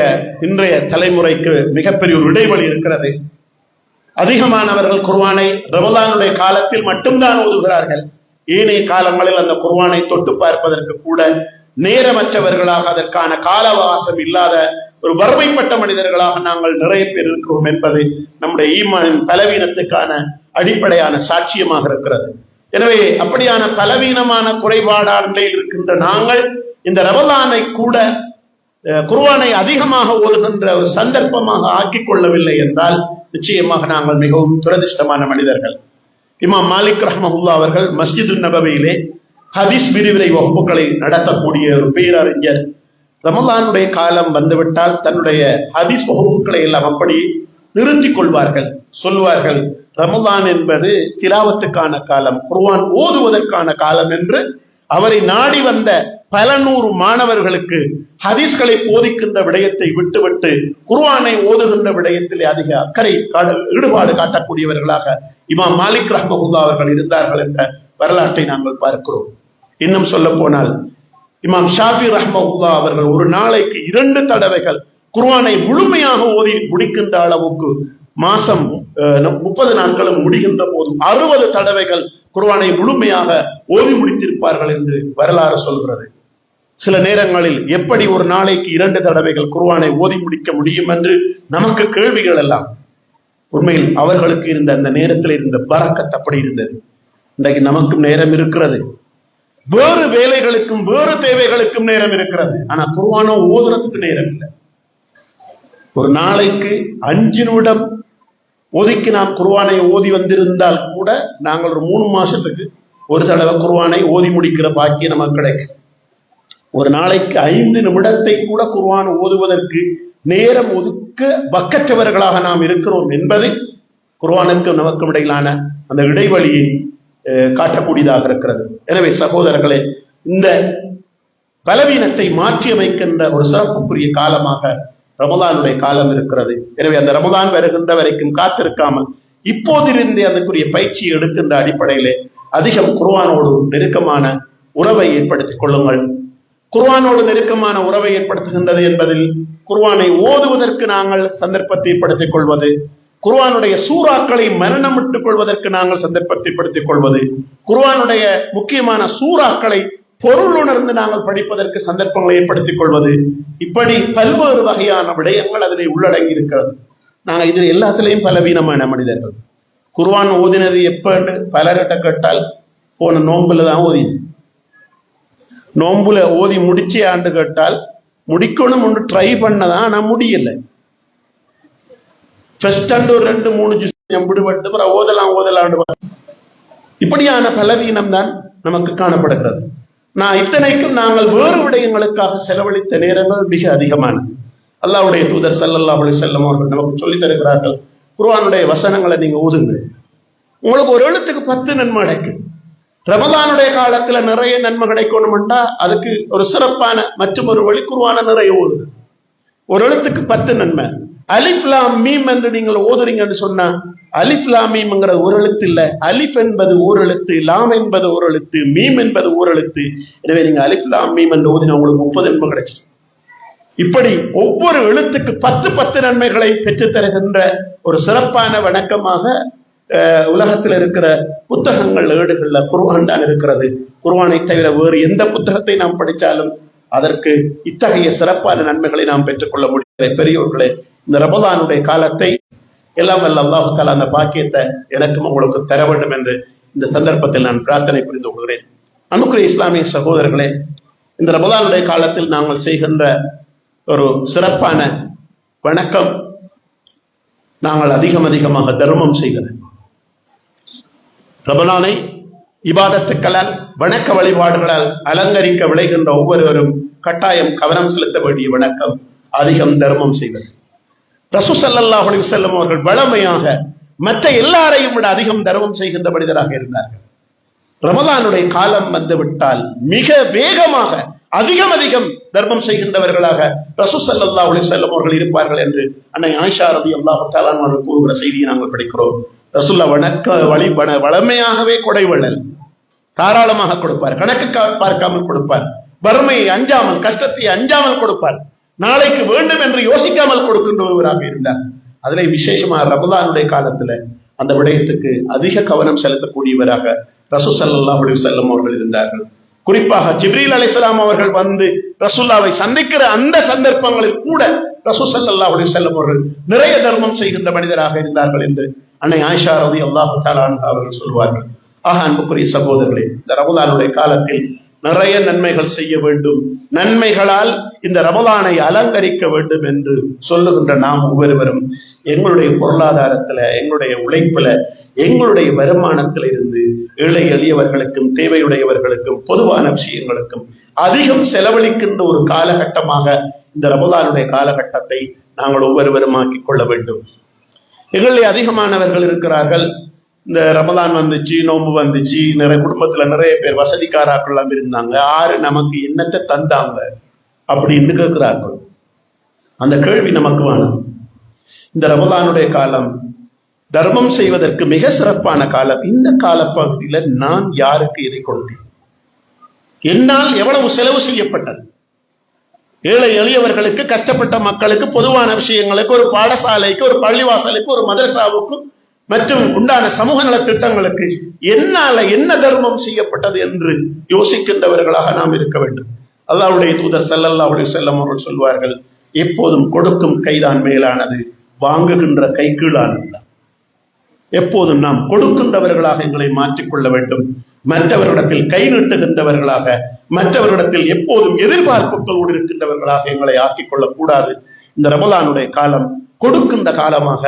இன்றைய தலைமுறைக்கு மிகப்பெரிய ஒரு இடைவெளி இருக்கிறது. அதிகமானவர்கள் குர்ஆனை ரமலானுடைய காலத்தில் மட்டும்தான் ஓதுகிறார்கள். ஏனைய காலங்களில் அந்த குர்ஆனை தொட்டு பார்ப்பதற்கு கூட நேரமற்றவர்களாக, அதற்கான கால அவகாசம் இல்லாத ஒரு வறுமைப்பட்ட மனிதர்களாக நாங்கள் நிறைய பேர் இருக்கிறோம் என்பது நம்முடைய ஈமானின் பலவீனத்துக்கான அடிப்படையான சாட்சியமாக இருக்கிறது. எனவே அப்படியான பலவீனமான குறைபாடான நிலையில் இருக்கின்ற நாங்கள் இந்த ரமலானை கூட குர்ஆனை அதிகமாக ஓதுகின்ற ஒரு சந்தர்ப்பமாக ஆக்கிக் கொள்ளவில்லை என்றால் நிச்சயமாக நாங்கள் மிகவும் துரதிர்ஷ்டமான மனிதர்கள். இமாம் மாலிக் ரஹ்மஹுல்லாஹ் அவர்கள் மஸ்ஜிது நபவியிலே ஹதீஸ் விரிவுரை வகுப்புகளை நடத்தக்கூடிய ஒரு பேரறிஞர். ரமலானுடைய காலம் வந்துவிட்டால் தன்னுடைய ஹதீஸ் வகுப்புகளை எல்லாம் அப்படி நிறுத்திக் கொள்வார்கள். சொல்வார்கள், ரமலான் என்பது திலாவத்துக்கான காலம், குர்ஆன் ஓதுவதற்கான காலம் என்று அவரை நாடி வந்த பல நூறு மாணவர்களுக்கு ஹதீஸ்களை போதிக்கின்ற விடயத்தை விட்டுவிட்டு குர்ஆனை ஓதுகின்ற விடயத்திலே அதிக அக்கறை ஈடுபாடு காட்டக்கூடியவர்களாக இமாம் மாலிக் ரஹ்மஹுல்லாஹ் அவர்கள் இருந்தார்கள் என்ற வரலாற்றை நாங்கள் பார்க்கிறோம். இன்னும் சொல்ல போனால் இமாம் ஷாஃபி ரஹ்மஹுல்லாஹ் அவர்கள் ஒரு நாளைக்கு 2 தடவைகள் குர்ஆனை முழுமையாக ஓதி முடிக்கின்ற அளவுக்கு, மாசம் 30 நாட்களும் முடிகின்ற போதும் 60 தடவைகள் குர்ஆனை முழுமையாக ஓதி முடித்திருப்பார்கள் என்று வரலாறு சொல்கிறது. சில நேரங்களில் எப்படி ஒரு நாளைக்கு 2 தடவைகள் குர்ஆனை ஓதி முடிக்க முடியும் என்று நமக்கு கேள்விகள் எல்லாம். உண்மையில் அவர்களுக்கு இருந்த அந்த நேரத்தில் இருந்த பரக்கத் அப்படி இருந்தது. இன்றைக்கு நமக்கும் நேரம் இருக்கிறது, வேறு வேலைகளுக்கும் வேறு தேவைகளுக்கும் நேரம் இருக்கிறது. ஆனா குர்ஆனை ஓதுறதுக்கு நேரம் இல்லை. ஒரு நாளைக்கு 5 நிமிடம் ஒதுக்கி நாம் குர்ஆனை ஓதி வந்திருந்தால் கூட நாங்கள் ஒரு 3 மாசத்துக்கு ஒரு தடவை குர்ஆனை ஓதி முடிக்கிற பாக்கியம் நமக்கு கிடைக்கும். ஒரு நாளைக்கு 5 நிமிடத்தை கூட குர்ஆன் ஓதுவதற்கு நேரம் ஒதுக்க வக்கற்றவர்களாக நாம் இருக்கிறோம் என்பது குர்ஆனுக்கும் நமக்கும் இடையிலான அந்த இடைவெளியை காட்டக்கூடியதாக இருக்கிறது. எனவே சகோதரர்களே, இந்த பலவீனத்தை மாற்றி அமைக்கின்ற ஒரு சிறப்புக்குரிய காலமாக ரமலானுடைய காலம் இருக்கிறது. எனவே அந்த ரமலான் வருகின்ற வரைக்கும் காத்திருக்காமல் இப்போதிருந்தே அதற்குரிய பயிற்சியை எடுக்கின்ற அடிப்படையிலே அதிகம் குர்ஆனோடு நெருக்கமான உறவை ஏற்படுத்திக் கொள்ளுங்கள். குர்ஆனோடு நெருக்கமான உறவை ஏற்படுத்துகின்றது என்பதில் குர்ஆனை ஓதுவதற்கு நாங்கள் சந்தர்ப்பத்தை ஏற்படுத்திக் கொள்வது, குர்ஆனுடைய சூறாக்களை மரணமிட்டுக் கொள்வதற்கு நாங்கள் சந்தர்ப்பத்தை ஏற்படுத்திக் கொள்வது, குர்ஆனுடைய முக்கியமான சூறாக்களை பொருள் உணர்ந்து நாங்கள் படிப்பதற்கு சந்தர்ப்பங்களை ஏற்படுத்திக் கொள்வது, இப்படி பல்வேறு வகையான விடயங்கள் அதனை உள்ளடங்கி இருக்கிறது. நாங்கள் இதில் எல்லாத்திலையும் பலவீனமான மனிதர்கள். குர்ஆன் ஓதினது எப்பன்னு பலர்கிட்ட கேட்டால் போன நோன்புல தான் ஓதிது. நோன்புல ஓதி முடிச்சே ஆண்டு கேட்டால் முடிக்கணும் ஒன்று ட்ரை பண்ணதான் ஆனா முடியல. ஃபர்ஸ்ட் ஆண்டு ஒரு 2-3 ஜுஸ் விடுபட்டு ஓதலாம். இப்படியான பலவீனம் தான் நமக்கு காணப்படுகிறது. நான் இத்தனைக்கும் நாங்கள் வேறு விடயங்களுக்காக செலவழித்த நேரங்கள் மிக அதிகமானது. அல்லாஹ்வுடைய தூதர் ஸல்லல்லாஹு அலைஹி வஸல்லம் அவர்கள் நமக்கு சொல்லித் தருகிறார்கள், குர்ஆனுடைய வசனங்களை நீங்க ஓதுங்க, உங்களுக்கு ஒரு எழுத்துக்கு 10 நன்மை கிடைக்கும். ரமதானுடைய காலத்துல நிறைய நன்மை கிடைக்கணும்டா அதுக்கு ஒரு சிறப்பான மற்றும் ஒரு வழி குர்ஆனை நிறைய ஓதுது. ஒரு எழுத்துக்கு 10 நன்மை. அலிஃப் லாம் மீம் என்று நீங்கள் ஓதுறீங்கன்னு சொன்னா, அலிஃப் லாம் மீம்ங்கிற ஒரு எழுத்து இல்ல, அலிஃப் என்பது ஒரு எழுத்து, லாம் என்பது ஒரு எழுத்து, மீம் என்பது ஒரு எழுத்து. எனவே நீங்க அலிஃப் லாம் மீம் என்று ஓதினா உங்களுக்கு 30 நன்மை கிடைச்சிடும். இப்படி ஒவ்வொரு எழுத்துக்கு 10 நன்மைகளை பெற்றுத் தருகின்ற ஒரு சிறப்பான வணக்கமாக உலகத்தில் இருக்கிற புத்தகங்கள் ஏடுகள்ல குர்ஆன் தான் இருக்கிறது. குர்ஆனை தவிர வேறு எந்த புத்தகத்தை நாம் படித்தாலும் அதற்கு இத்தகைய சிறப்பான நன்மைகளை நாம் பெற்றுக்கொள்ள முடியாது. பெரியோர்களே, இந்த ரமதானுடைய காலத்தை எல்லாம் வல்ல அல்லாஹ் தஆலா அந்த பாக்கியத்தை எனக்கும் உங்களுக்கு தர வேண்டும் என்று இந்த சந்தர்ப்பத்தில் நான் பிரார்த்தனை புரிந்து கொள்கிறேன். அன்புக்குரிய இஸ்லாமிய சகோதரர்களே, இந்த ரமதானுடைய காலத்தில் நாங்கள் செய்கின்ற ஒரு சிறப்பான வணக்கம் நாங்கள் அதிகமாக தர்மம் செய்கிறது. ரமலானை இபாதத்துக்களால் வணக்க வழிபாடுகளால் அலங்கரிக்க விளைகின்ற ஒவ்வொருவரும் கட்டாயம் கவனம் செலுத்த வேண்டிய வணக்கம் அதிகம் தர்மம் செய்வது. ரசூல் ஸல்லல்லாஹு அலைஹி வஸல்லம் அவர்கள் வளமையாக மற்ற எல்லாரையும் விட அதிகம் தர்மம் செய்கின்ற மனிதராக இருந்தார்கள். ரமலானுடைய காலம் வந்துவிட்டால் மிக வேகமாக அதிகம் தர்மம் செய்கின்றவர்களாக ரசூல் ஸல்லல்லாஹு அலைஹி வஸல்லம் அவர்கள் இருப்பார்கள் என்று அன்னை ஆயிஷா ரலியல்லாஹு தஆலா அன்ஹா கூறுகிற செய்தியை நாங்கள் படிக்கிறோம். ரசூலுல்லாஹ் வளமையாகவே கொடைவள்ளல், தாராளமாக கொடுப்பார், கணக்கு பார்க்காமல் கொடுப்பார், வறுமையை அஞ்சாமல், கஷ்டத்தை அஞ்சாமல் கொடுப்பார், நாளைக்கு வேண்டும் என்று யோசிக்காமல் கொடுக்கின்ற ஒருவராக இருந்தார். அதிலே விசேஷமாக ரமலானுடைய காலத்துல அந்த விடயத்துக்கு அதிக கவனம் செலுத்தக்கூடியவராக ரசூல் ஸல்லல்லாஹு அலைஹி வஸல்லம் அவர்கள் இருந்தார்கள். குறிப்பாக ஜிப்ரீல் அலைஹிஸ்ஸலாம் அவர்கள் வந்து ரசூலுல்லாஹ்வை சந்திக்கிற அந்த சந்தர்ப்பங்களில் கூட ரசூல் ஸல்லல்லாஹு அலைஹி வஸல்லம் அவர்கள் நிறைய தர்மம் செய்கின்ற மனிதராக இருந்தார்கள் என்று அன்னை ஆயிஷா ரலியல்லாஹு தஆலா அன்ஹா அவர்கள் சொல்வார்கள். ஆக அன்புக்குரிய சகோதரர்களே, இந்த ரமலானுடைய காலத்தில் நிறைய நன்மைகள் செய்ய வேண்டும், நன்மைகளால் இந்த ரமலானை அலங்கரிக்க வேண்டும் என்று சொல்லுகின்ற நாம் ஒவ்வொருவரும் எங்களுடைய பொருளாதாரத்துல, எங்களுடைய உழைப்புல, எங்களுடைய வருமானத்தில் இருந்து ஏழை எளியவர்களுக்கும் தேவையுடையவர்களுக்கும் பொதுவான விஷயங்களுக்கும் அதிகம் செலவழிக்கின்ற ஒரு காலகட்டமாக இந்த ரமலானுடைய காலகட்டத்தை நாங்கள் ஒவ்வொருவரும் ஆக்கிக் கொள்ள வேண்டும். எங்களிலே அதிகமானவர்கள் இருக்கிறார்கள், இந்த ரமலான் வந்துச்சு, நோன்பு வந்துச்சு, நிறைய குடும்பத்துல நிறைய பேர் வசதிக்காராக்கள் இருந்தாங்க, ஆறு நமக்கு என்னத்தை தந்தாங்க அப்படின்னு கேட்கிறார்கள். அந்த கேள்வி நமக்கு வேணும். இந்த ரமலானுடைய காலம் தர்மம் செய்வதற்கு மிக சிறப்பான காலம். இந்த காலப்பகுதியில நான் யாருக்கு எதை கொடுத்தேன், என்னால் எவ்வளவு செலவு செய்யப்பட்டது, ஏழை எளியவர்களுக்கு, கஷ்டப்பட்ட மக்களுக்கு, பொதுவான விஷயங்களுக்கு, ஒரு பாடசாலைக்கு, ஒரு பள்ளிவாசலுக்கு, ஒரு மதரசாவுக்கு மற்றும் உண்டான சமூக நல திட்டங்களுக்கு என்னால என்ன தர்மம் செய்யப்பட்டது என்று யோசிக்கின்றவர்களாக நாம் இருக்க வேண்டும். அல்லாஹ்வுடைய தூதர் ஸல்லல்லாஹு அலைஹி வஸல்லம் அவர்கள் சொல்வார்கள், எப்போதும் கொடுக்கும் கைதான் மேலானது, வாங்குகின்ற கை கீழானதுதான். எப்போதும் நாம் கொடுக்கின்றவர்களாக எங்களை மாற்றிக்கொள்ள வேண்டும். மற்றவர்களிடத்தில் கை நீட்டுகின்றவர்களாக, மற்றவர்களிடத்தில் எப்போதும் எதிர்பார்ப்புகளோடு இருக்கின்றவர்களாக எங்களை ஆக்கிக் கொள்ளக்கூடாது. இந்த ரமலானுடைய காலம் கொடுக்கின்ற காலமாக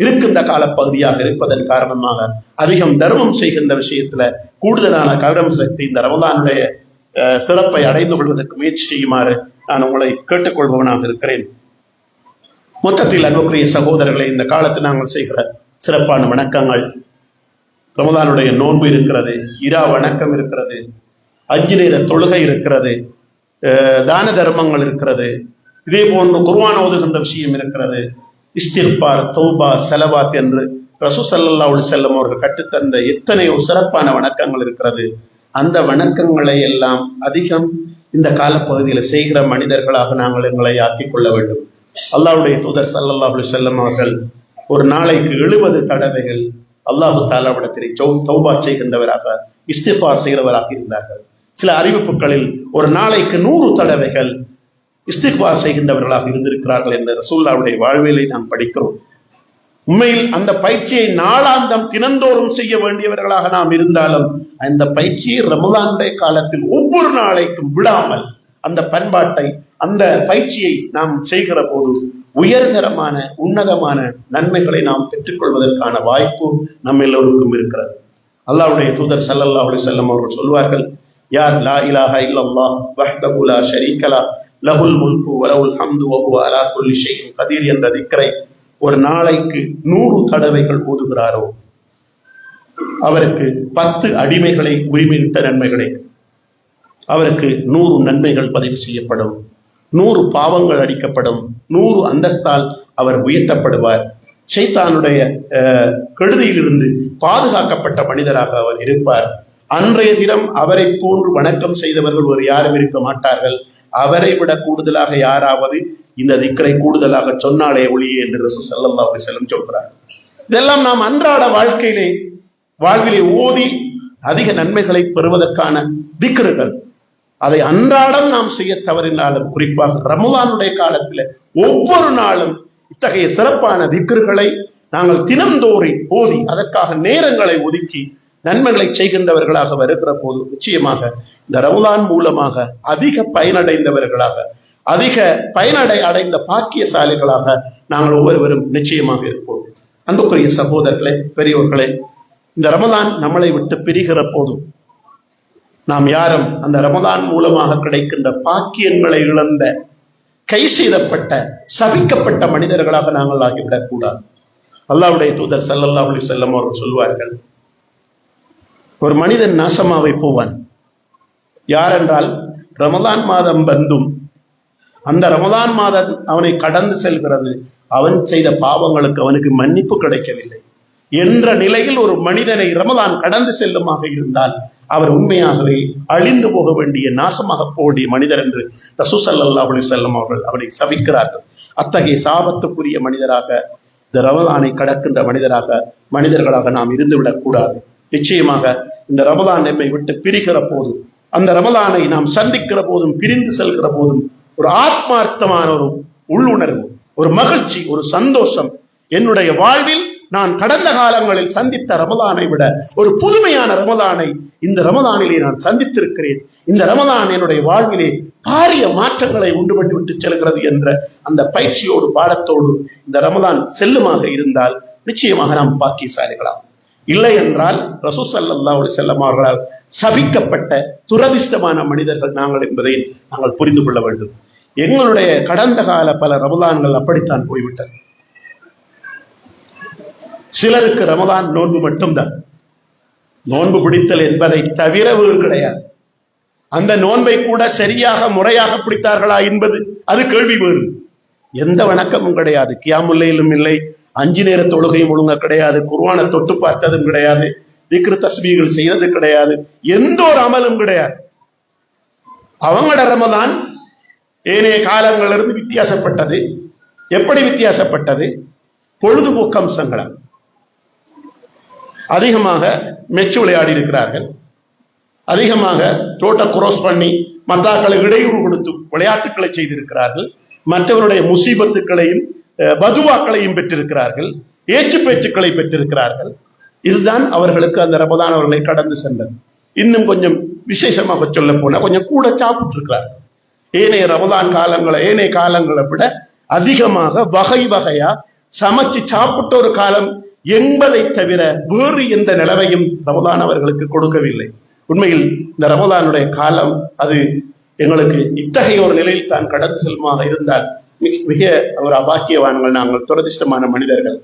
இருக்கின்ற காலப்பகுதியாக இருப்பதன் காரணமாக அதிகம் தர்மம் செய்கின்ற விஷயத்துல கூடுதலான கவனம் செலுத்தி இந்த ரமலானுடைய சிறப்பை அடைந்து கொள்வதற்கு முயற்சி செய்யுமாறு நான் உங்களை கேட்டுக்கொள்பவனாக இருக்கிறேன். மொத்தத்தில் அன்புக்குரிய சகோதரர்களை, இந்த காலத்தில் நாங்கள் செய்கிற சிறப்பான வணக்கங்கள், ரமலானுடைய நோன்பு இருக்கிறது, இரா வணக்கம் இருக்கிறது, 5 நேர தொழுகை இருக்கிறது, தான தர்மங்கள் இருக்கிறது, இதே போன்று குர்ஆன் ஓதுகின்ற விஷயம் இருக்கிறது, இஸ்திக்ஃபார், தௌபா, ஸலவாத் என்று ரசூல் ஸல்லல்லாஹு அலைஹி வஸல்லம் அவர்கள் கற்றுத்தந்த எத்தனையோ சிறப்பான வணக்கங்கள் இருக்கிறது. அந்த வணக்கங்களை எல்லாம் அதிகம் இந்த காலப்பகுதியில் செய்கிற மனிதர்களாக நாங்கள் எங்களை ஆக்கிக் கொள்ள வேண்டும். அல்லாஹ்வுடைய தூதர் ஸல்லல்லாஹு அலைஹி வஸல்லம் அவர்கள் ஒரு நாளைக்கு 70 தடவைகள் அல்லாஹு தஆலாவிடத்தில் தௌபா செய்கின்றவராக, இஸ்திக்ஃபார் செய்கிறவராக இருந்தார்கள். சில அறிவிப்புகளில் ஒரு நாளைக்கு 100 தடவைகள் இஸ்திக்ஃபார் செய்கின்றவர்களாக இருந்திருக்கிறார்கள் என்ற ரசூலுல்லாஹ்வுடைய வாழ்வியலை நாம் படிக்கிறோம். உண்மையில் அந்த பயிற்சியை நாளாந்தம் தினந்தோறும் செய்ய வேண்டியவர்களாக நாம் இருந்தாலும் அந்த பயிற்சியை ரமலானுடைய காலத்தில் ஒவ்வொரு நாளைக்கும் விடாமல் அந்த பண்பாட்டை, அந்த பயிற்சியை நாம் செய்கிற போது உயர்தரமான உன்னதமான நன்மைகளை நாம் பெற்றுக்கொள்வதற்கான வாய்ப்பு நம்ம எல்லோருக்கும் இருக்கிறது. அல்லாஹ்வுடைய தூதர் ஸல்லல்லாஹு அலைஹி வஸல்லம் அவர்கள் சொல்வார்கள், யார் லா இலாஹா இல்லல்லாஹ் வஹ்தஹு லா ஷரீக லஹ் லஹுல் முல்கு வ லஹுல் ஹம்து வ ஹுவ அலா குல்லி ஷைஇன் கதீர் என்ற திக்ரை ஒரு நாளைக்கு 100 தடவைகள் ஓதுகிறாரோ அவருக்கு 10 அடிமைகளை உரிமையிட்ட நன்மை கிடைக்கும். அவருக்கு 100 நன்மைகள் பதிவு செய்யப்படும், 100 பாவங்கள் அடிக்கப்படும், 100 அந்தஸ்தால் அவர் உயர்த்தப்படுவார். ஷைத்தானுடைய கெடுதியிலிருந்து பாதுகாக்கப்பட்ட மனிதராக அவர் இருப்பார். அன்றைய தினம் அவரை போன்று வணக்கம் செய்தவர்கள் ஒரு யாரும் இருக்க மாட்டார்கள். அவரை விட கூடுதலாக யாராவது இந்த திக்ரை கூடுதலாக சொன்னாலே ஒளியே என்று ரசூல் ஸல்லல்லாஹு அலைஹி வஸல்லம் சொல்கிறார். இதெல்லாம் நாம் அன்றாட வாழ்விலே ஓதி அதிக நன்மைகளை பெறுவதற்கான திக்ருகள். அதை அன்றாடம் நாம் செய்ய தவறினாலும், குறிப்பாக ரமலானுடைய காலத்தில் ஒவ்வொரு நாளும் இத்தகைய சிறப்பான திக்ருகளை நாங்கள் தினந்தோறும் ஓதி அதற்காக நேரங்களை ஒதுக்கி நன்மைகளை செய்கின்றவர்களாக வருகிற போது நிச்சயமாக இந்த ரமலான் மூலமாக அதிக பயனடைந்தவர்களாக, அதிக அடைந்த பாக்கியசாலிகளாக நாங்கள் ஒவ்வொருவரும் நிச்சயமாக இருப்போம். அன்புக்குரிய சகோதரர்களே, பெரியோர்களே, இந்த ரமலான் நம்மளை விட்டு பிரிகிற போதும் நாம் யாரும் அந்த ரமலான் மூலமாக கிடைக்கின்ற பாக்கியங்களை இழந்த, கை செய்தப்பட்ட, சபிக்கப்பட்ட மனிதர்களாக நாங்கள் ஆகிவிடக் கூடாது. அல்லாஹ்வுடைய தூதர் ஸல்லல்லாஹு அலைஹி வஸல்லம் அவர்கள் சொல்வார்கள், ஒரு மனிதன் நாசமாவை போவான். யாரென்றால் ரமலான் மாதம் வந்தும் அந்த ரமலான் மாதம் அவனை கடந்து செல்கிறது, அவன் செய்த பாவங்களுக்கு அவனுக்கு மன்னிப்பு கிடைக்கவில்லை என்ற நிலையில் ஒரு மனிதனை ரமலான் கடந்து செல்லுமாக இருந்தால் அவர் உண்மையாகவே அழிந்து போக வேண்டிய, நாசமாக போக வேண்டிய மனிதர் என்று ரசூல் ஸல்லல்லாஹு அலைஹி வஸல்லம் அவர்கள் அவனை சபிக்கிறார்கள். அத்தகைய சாபத்துக்குரிய மனிதராக, இந்த ரமலானை கடக்கின்ற மனிதர்களாக நாம் இருந்துவிடக் கூடாது. நிச்சயமாக இந்த ரமலான் நம்மை விட்டு பிரிகிற போதும், அந்த ரமலானை நாம் சந்திக்கிற போதும், பிரிந்து செல்கிற போதும் ஒரு ஆத்மார்த்தமான ஒரு உள்ளுணர்வு, ஒரு மகிழ்ச்சி, ஒரு சந்தோஷம், என்னுடைய வாழ்வில் நான் கடந்த காலங்களில் சந்தித்த ரமலானை விட ஒரு புதுமையான ரமலானை இந்த ரமலானிலே நான் சந்தித்திருக்கிறேன், இந்த ரமலான் என்னுடைய வாழ்விலே பாரிய மாற்றங்களை உண்டு பண்ணிவிட்டு செல்கிறது என்ற அந்த பயிற்சியோடு, பாடத்தோடு இந்த ரமலான் செல்லுமாக இருந்தால் நிச்சயமாக நாம் பாக்கியசாலிகளாம். இல்லை என்றால் ரசூல் ஸல்லல்லாஹு அலைஹி வஸல்லம் அவர்களால் சபிக்கப்பட்ட துரதிஷ்டமான மனிதர்கள் நாங்கள் என்பதை நாங்கள் புரிந்து கொள்ள வேண்டும். எங்களுடைய கடந்த கால பல ரமலான்கள் அப்படித்தான் போய்விட்டது. சிலருக்கு ரமலான் நோன்பு மட்டும்தான், நோன்பு பிடித்தல் என்பதை தவிர வேறு கிடையாது. அந்த நோன்பை கூட சரியாக முறையாக பிடித்தார்களா என்பது அது கேள்வி வேறு. எந்த வணக்கமும் கிடையாது, கியாமுல் லைலும் இல்லை, 5 நேர தொழுகையும் ஒழுங்க கிடையாது, குர்ஆனை தொட்டு பார்த்ததும் கிடையாது, திக்ரு தஸ்பீகள் செய்தது கிடையாது, எந்த ஒரு அமலும் கிடையாது. அவங்களோட ரமலான் ஏனைய காலங்களிலிருந்து வித்தியாசப்பட்டது. எப்படி வித்தியாசப்பட்டது? பொழுதுபோக்கு அம்சங்களால் அதிகமாக மெச்சு விளையாடி இருக்கிறார்கள், அதிகமாக ரோட்டை குரோஸ் பண்ணி மத்தாக்களை இடையூறு கொடுத்து விளையாட்டுக்களை செய்திருக்கிறார்கள், மற்றவருடைய முசீபத்துக்களையும் பதுவாக்களையும் பெற்றிருக்கிறார்கள், ஏச்சு பேச்சுக்களை பெற்றிருக்கிறார்கள். இதுதான் அவர்களுக்கு அந்த ரமலான் அவர்களை கடந்து சென்றது. இன்னும் கொஞ்சம் விசேஷமாக சொல்ல போனா கொஞ்சம் கூட சாப்பிட்டு இருக்கிறார்கள். ஏனைய ரமலான் ஏனைய காலங்களை விட அதிகமாக வகை வகையா சமைச்சு சாப்பிட்ட ஒரு காலம் என்பதை தவிர வேறு எந்த நிலவையும் ரமலான் அவர்களுக்கு கொடுக்கவில்லை. உண்மையில் இந்த ரமலானுடைய காலம் அது எங்களுக்கு இத்தகைய ஒரு நிலையில் தான் கடந்து செல்லுமாக இருந்தால் மிக ஒரு அபாக்கியவான்கள், நாங்கள் துரதிஷ்டமான மனிதர்கள்.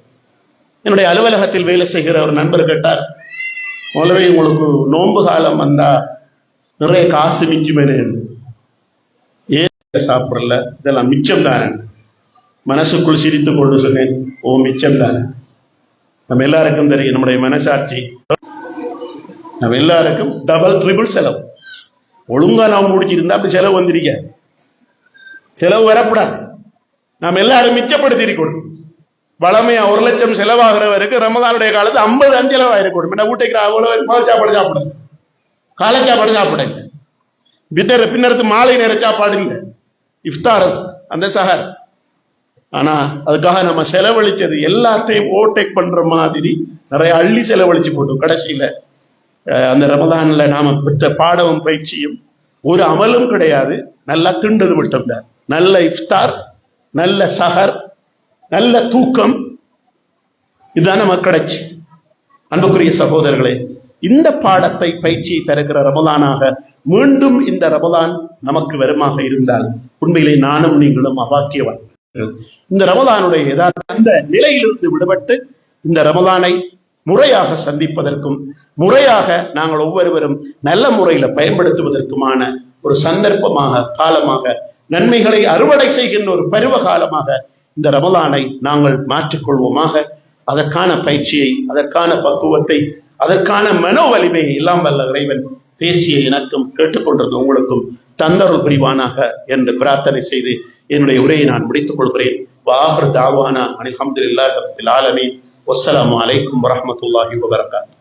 என்னுடைய அலுவலகத்தில் வேலை செய்கிற ஒரு நண்பர் கேட்டார், முதல்ல உங்களுக்கு நோன்பு காலம் வந்தா நிறைய காசு மிஞ்சுமே, ஏன் சாப்பிடல, இதெல்லாம் மிச்சம் தானே. மனசுக்குள் சிரித்து கொண்டு சொன்னேன், ஓ மிச்சம் தானே. நம்ம எல்லாருக்கும் தெரியும், நம்முடைய மனசாட்சி நம்ம எல்லாருக்கும் டபுள் ட்ரிபிள் செலவு. ஒழுங்கா நாம் முடிச்சிருந்தா அப்படி செலவு வந்திருக்க, செலவு வரப்படாது. நாம் எல்லாரும் மிச்சப்படுத்தி இருக்கணும். வளமையா 1 லட்சம் செலவாகிறவருக்கு ரமதானுடைய காலத்து 50 செலவாயிருக்கணும். என்ன வீட்டுக்கு அவ்வளவு முதல் சாப்பாடு சாப்பிடுங்க, காலை சாப்பாடு சாப்பிடுங்க, பின்னருக்கு மாலை நேர சாப்பாடு இல்லை, இஃப்தார் அந்த சஹர். ஆனா அதுக்காக நம்ம செலவழிச்சது எல்லாத்தையும் ஓவர்டேக் பண்ற மாதிரி நிறைய அள்ளி செலவழிச்சு போட்டோம். கடைசியில அந்த ரமதான்ல நாம பெற்ற பாடமும் பயிற்சியும் ஒரு அமலும் கிடையாது. நல்லா திண்டது மட்டும் தான். நல்ல இஃப்தார், நல்ல சஹர், நல்ல தூக்கம், இதுதான் நமக்கு கிடைச்சு. அன்புக்குரிய சகோதரர்களே, இந்த பாடத்தை பயிற்சியை தருகிற ரமதானாக மீண்டும் இந்த ரமதான் நமக்கு வருமாக இருந்தால் உண்மையிலே நானும் நீங்களும் அபாக்கியவான். இந்த ரமதானுடைய அந்த நிலையிலிருந்து விடுபட்டு இந்த ரமதானை முறையாக சந்திப்பதற்கும் முறையாக நாங்கள் ஒவ்வொருவரும் நல்ல முறையில பயன்படுத்துவதற்குமான ஒரு சந்தர்ப்பமாக, காலமாக, நன்மைகளை அறுவடை செய்கின்ற ஒரு பருவ காலமாக இந்த ரமதானை நாங்கள் மாற்றிக்கொள்வோமாக. அதற்கான பயிற்சியை, அதற்கான பக்குவத்தை, அதற்கான மனோ வலிமையை எல்லாம் வல்ல இறைவன் பேசிய எனக்கும் கேட்டுக்கொண்டிருந்த உங்களுக்கும் தந்தருள் புரிவானாக என்று பிரார்த்தனை செய்து என்னுடைய உரையை நான் முடித்துக் கொள்கிறேன். வாஹிர் தாவானா அல்ஹம்துலில்லாஹி ரப்பில் ஆலமீன். வஸ்ஸலாமு அலைக்கும் வரஹ்மத்துல்லாஹி வபரகாத்துஹு.